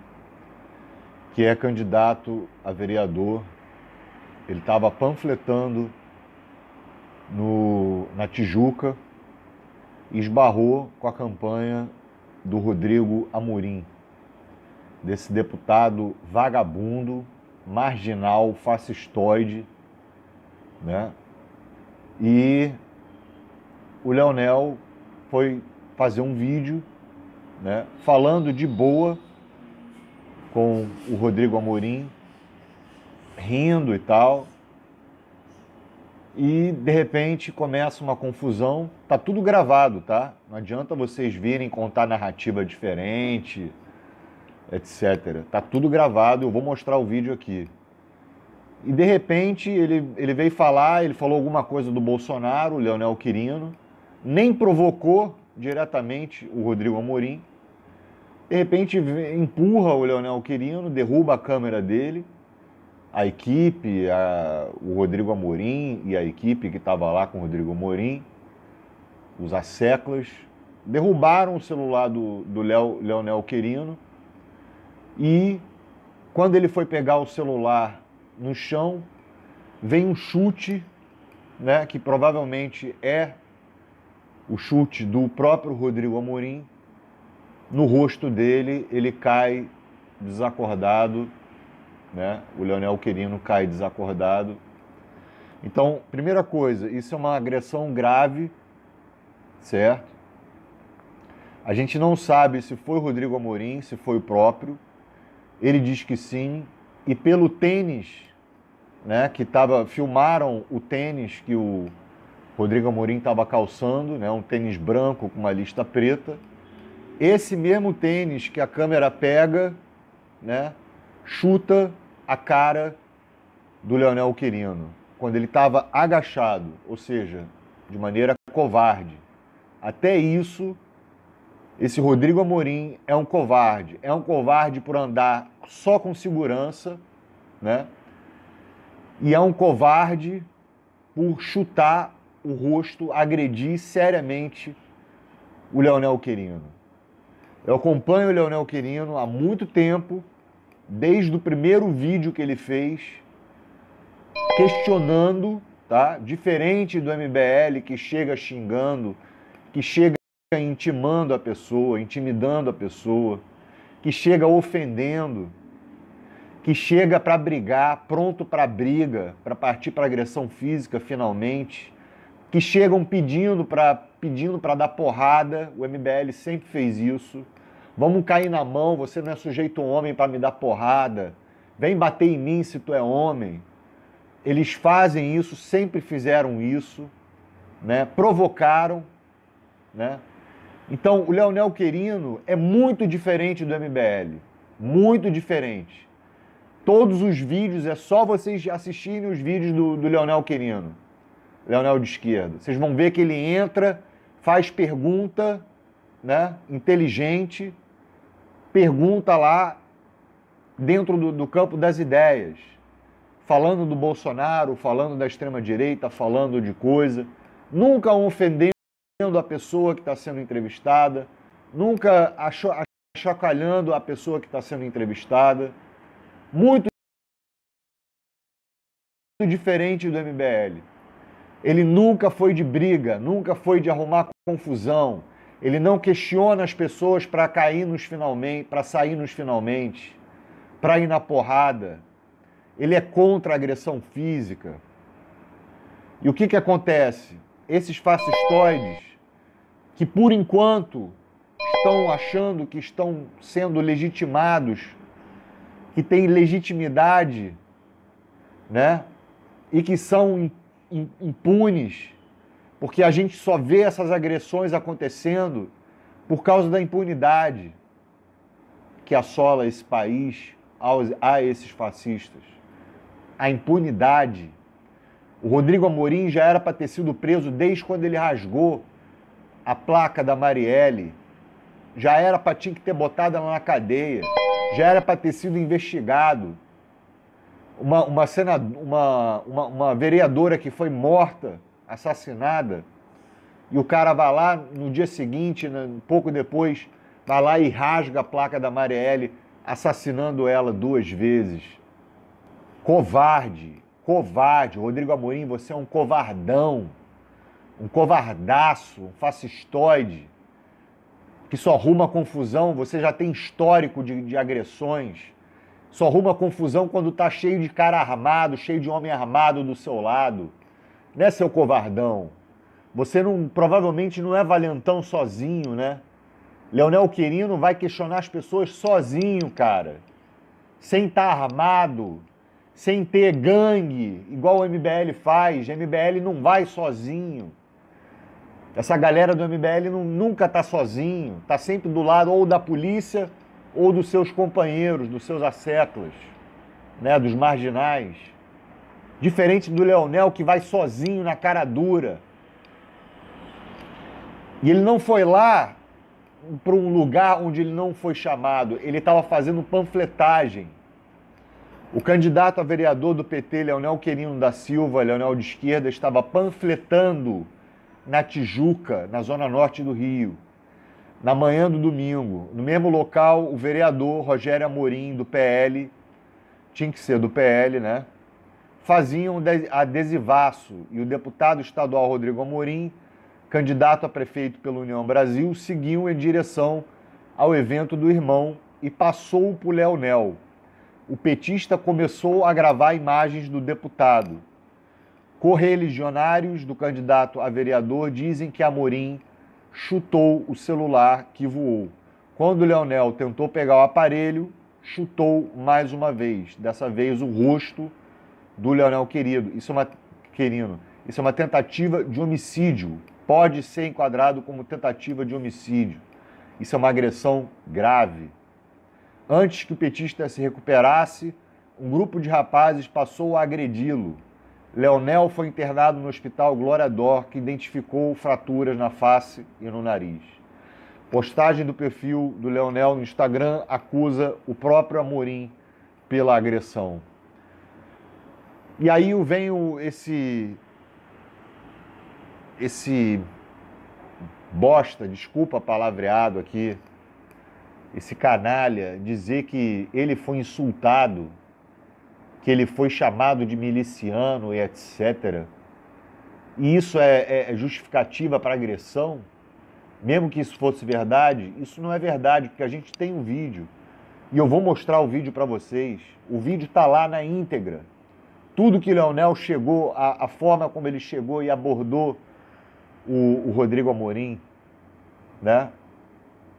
que é candidato a vereador. Ele estava panfletando na Tijuca e esbarrou com a campanha do Rodrigo Amorim, desse deputado vagabundo, marginal, fascistoide, né? E o Leonel foi fazer um vídeo, né, falando de boa com o Rodrigo Amorim, rindo e tal. E, de repente, começa uma confusão. Tá tudo gravado, tá? Não adianta vocês virem contar narrativa diferente, etc. Tá tudo gravado, eu vou mostrar o vídeo aqui. E, de repente, ele veio falar, ele falou alguma coisa do Bolsonaro, o Leonel Quirino, nem provocou diretamente o Rodrigo Amorim. De repente, empurra o Leonel Quirino, derruba a câmera dele. A equipe, o Rodrigo Amorim e a equipe que estava lá com o Rodrigo Amorim, os asseclas, derrubaram o celular do Leonel Quirino e, quando ele foi pegar o celular no chão, vem um chute, né, que provavelmente é o chute do próprio Rodrigo Amorim, no rosto dele. Ele cai desacordado, né? O Leonel Quirino cai desacordado. Então, primeira coisa, isso é uma agressão grave, certo? A gente não sabe se foi o Rodrigo Amorim, se foi o próprio. Ele diz que sim. E pelo tênis, né, filmaram o tênis que o Rodrigo Amorim estava calçando, né, um tênis branco com uma lista preta. Esse mesmo tênis que a câmera pega, né, chuta a cara do Leonel Quirino, quando ele estava agachado, ou seja, de maneira covarde. Até isso, esse Rodrigo Amorim é um covarde. É um covarde por andar só com segurança, né? E é um covarde por chutar o rosto, agredir seriamente o Leonel Quirino. Eu acompanho o Leonel Quirino há muito tempo, desde o primeiro vídeo que ele fez, questionando, tá? Diferente do MBL, que chega xingando, que chega intimando a pessoa, intimidando a pessoa, que chega ofendendo, que chega para brigar, pronto para briga, para partir para agressão física finalmente, que chegam pedindo para dar porrada. O MBL sempre fez isso. Vamos cair na mão, você não é sujeito homem para me dar porrada. Vem bater em mim se tu é homem. Eles fazem isso, sempre fizeram isso, né? Provocaram, né? Então, o Leonel Quirino é muito diferente do MBL. Muito diferente. Todos os vídeos, é só vocês assistirem os vídeos do Leonel Quirino, Leonel de esquerda. Vocês vão ver que ele entra, faz pergunta, né, inteligente, pergunta lá dentro do campo das ideias, falando do Bolsonaro, falando da extrema-direita, falando de coisa, nunca ofendendo a pessoa que está sendo entrevistada, nunca achacalhando a pessoa que está sendo entrevistada. Muito diferente do MBL. Ele nunca foi de briga, nunca foi de arrumar confusão. Ele não questiona as pessoas para cair nos finalmente, para sair nos finalmente, para ir na porrada. Ele é contra a agressão física. E o que acontece? Esses fascistoides, que por enquanto estão achando que estão sendo legitimados, que têm legitimidade, né? E que são impunes, porque a gente só vê essas agressões acontecendo por causa da impunidade que assola esse país a esses fascistas. A impunidade. O Rodrigo Amorim já era para ter sido preso desde quando ele rasgou a placa da Marielle. Já era para tinha que ter botado ela na cadeia. Já era para ter sido investigado. Uma vereadora que foi morta, assassinada, e o cara vai lá no dia seguinte, pouco depois, vai lá e rasga a placa da Marielle, assassinando ela 2 vezes. Covarde, covarde. Rodrigo Amorim, você é um covardão, um covardaço, um fascistoide, que só arruma confusão. Você já tem histórico de agressões. Só arruma confusão quando tá cheio de cara armado, cheio de homem armado do seu lado. né, seu covardão? Você não, provavelmente não é valentão sozinho, né? Leonel Querino vai questionar as pessoas sozinho, cara. Sem estar armado, sem ter gangue, igual o MBL faz. O MBL não vai sozinho. Essa galera do MBL nunca está sozinho. Está sempre do lado ou da polícia ou dos seus companheiros, dos seus asseclas, né, dos marginais. Diferente do Leonel, que vai sozinho na cara dura. E ele não foi lá para um lugar onde ele não foi chamado. Ele estava fazendo panfletagem. O candidato a vereador do PT, Leonel Querino da Silva, Leonel de esquerda, estava panfletando na Tijuca, na zona norte do Rio, na manhã do domingo. No mesmo local, o vereador Rogério Amorim, do PL, tinha que ser do PL, né? Faziam adesivaço. E o deputado estadual Rodrigo Amorim, candidato a prefeito pela União Brasil, seguiu em direção ao evento do irmão e passou por Leonel. O petista começou a gravar imagens do deputado. Correligionários do candidato a vereador dizem que Amorim chutou o celular que voou. Quando o Leonel tentou pegar o aparelho, chutou mais uma vez. Dessa vez o rosto do Leonel Querino. Isso é uma tentativa de homicídio. Pode ser enquadrado como tentativa de homicídio. Isso é uma agressão grave. Antes que o petista se recuperasse, um grupo de rapazes passou a agredi-lo. Leonel foi internado no hospital Glória D'Or, que identificou fraturas na face e no nariz. Postagem do perfil do Leonel no Instagram acusa o próprio Amorim pela agressão. E aí vem esse bosta, desculpa palavreado aqui, esse canalha, dizer que ele foi insultado, que ele foi chamado de miliciano e etc. E isso é justificativa para agressão? Mesmo que isso fosse verdade, isso não é verdade, porque a gente tem um vídeo. E eu vou mostrar o vídeo para vocês. O vídeo está lá na íntegra. Tudo que Leonel chegou, a forma como ele chegou e abordou o Rodrigo Amorim, né?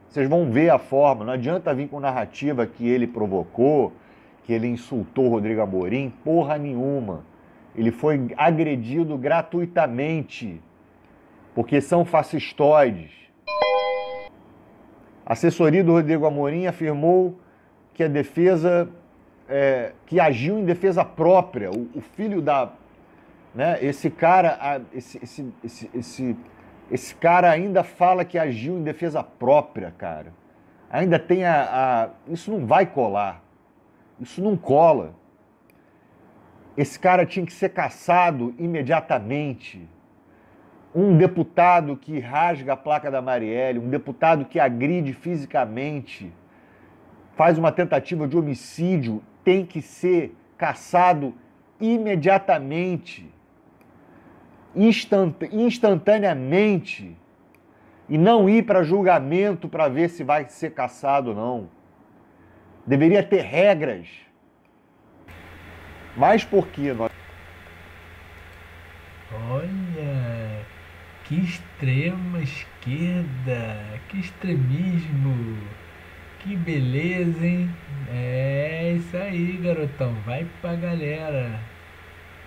Vocês vão ver a forma, não adianta vir com narrativa que ele provocou, que ele insultou o Rodrigo Amorim, porra nenhuma. Ele foi agredido gratuitamente, porque são fascistoides. A assessoria do Rodrigo Amorim afirmou que a defesa, que agiu em defesa própria. O filho da... Né, esse cara, esse cara ainda fala que agiu em defesa própria, cara. Ainda tem isso não vai colar. Isso não cola. Esse cara tinha que ser cassado imediatamente. Um deputado que rasga a placa da Marielle, um deputado que agride fisicamente, faz uma tentativa de homicídio, tem que ser cassado imediatamente, instantaneamente, e não ir para julgamento para ver se vai ser cassado ou não. Deveria ter regras. Mas por que nós... Olha, que extrema esquerda, que extremismo, que beleza, hein? É isso aí, garotão, vai pra galera,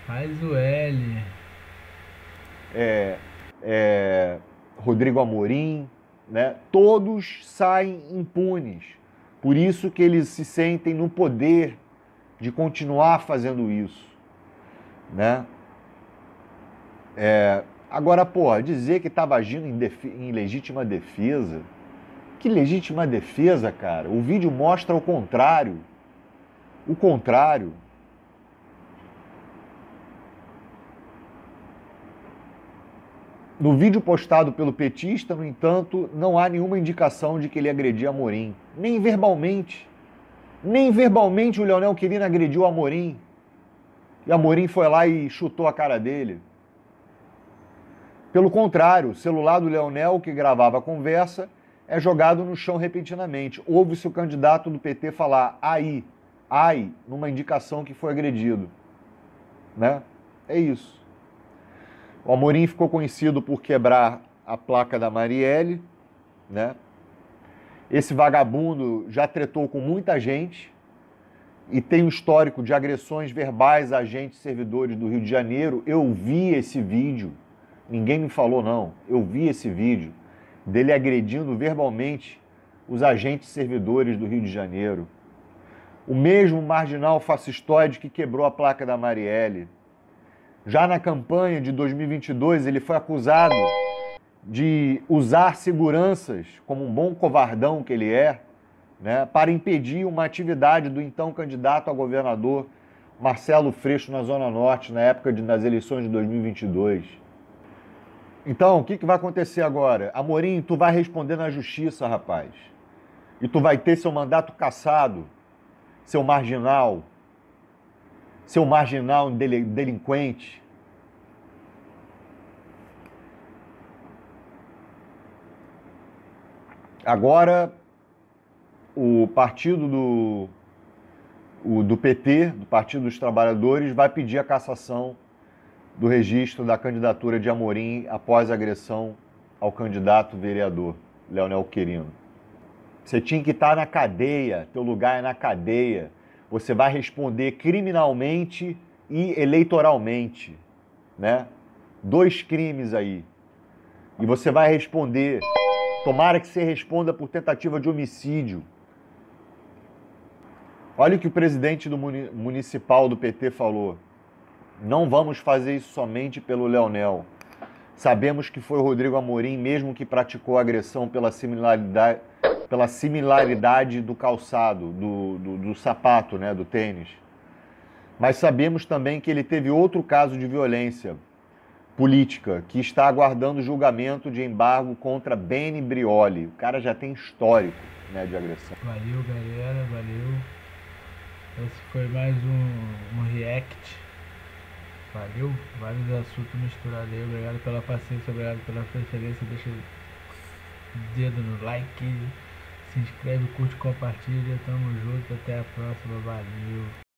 faz o L. Rodrigo Amorim, né? Todos saem impunes. Por isso que eles se sentem no poder de continuar fazendo isso, né? Agora, porra, dizer que estava agindo em legítima defesa, que legítima defesa, cara? O vídeo mostra o contrário. O contrário. No vídeo postado pelo petista, no entanto, não há nenhuma indicação de que ele agredia Amorim. Nem verbalmente. Nem verbalmente o Leonel Querino agrediu Amorim. E Amorim foi lá e chutou a cara dele. Pelo contrário, o celular do Leonel, que gravava a conversa, é jogado no chão repentinamente. Ouve-se o candidato do PT falar ai, numa indicação que foi agredido. Né? É isso. O Amorim ficou conhecido por quebrar a placa da Marielle, né? Esse vagabundo já tretou com muita gente e tem um histórico de agressões verbais a agentes servidores do Rio de Janeiro. Eu vi esse vídeo, ninguém me falou não, eu vi esse vídeo dele agredindo verbalmente os agentes servidores do Rio de Janeiro. O mesmo marginal fascistoide que quebrou a placa da Marielle. Já na campanha de 2022, ele foi acusado de usar seguranças, como um bom covardão que ele é, né, para impedir uma atividade do então candidato a governador Marcelo Freixo na Zona Norte, na época das eleições de 2022. Então, o que vai acontecer agora? Amorim, tu vai responder na justiça, rapaz. E tu vai ter seu mandato cassado, seu marginal delinquente. Agora, o partido do PT, do Partido dos Trabalhadores, vai pedir a cassação do registro da candidatura de Amorim após a agressão ao candidato vereador, Leonel Querino. Você tinha que estar na cadeia, teu lugar é na cadeia. Você vai responder criminalmente e eleitoralmente, né? 2 crimes aí. E você vai responder. Tomara que você responda por tentativa de homicídio. Olha o que o presidente do municipal do PT falou. Não vamos fazer isso somente pelo Leonel. Sabemos que foi o Rodrigo Amorim mesmo que praticou a agressão pela similaridade do calçado, do sapato, né, do tênis. Mas sabemos também que ele teve outro caso de violência política, que está aguardando julgamento de embargo contra Beni Brioli. O cara já tem histórico, né, de agressão. Valeu, galera, valeu. Esse foi mais um react. Valeu, vários assuntos misturados aí. Obrigado pela paciência, obrigado pela preferência. Deixa o dedo no like, se inscreve, curte, compartilha. Tamo junto, até a próxima, valeu.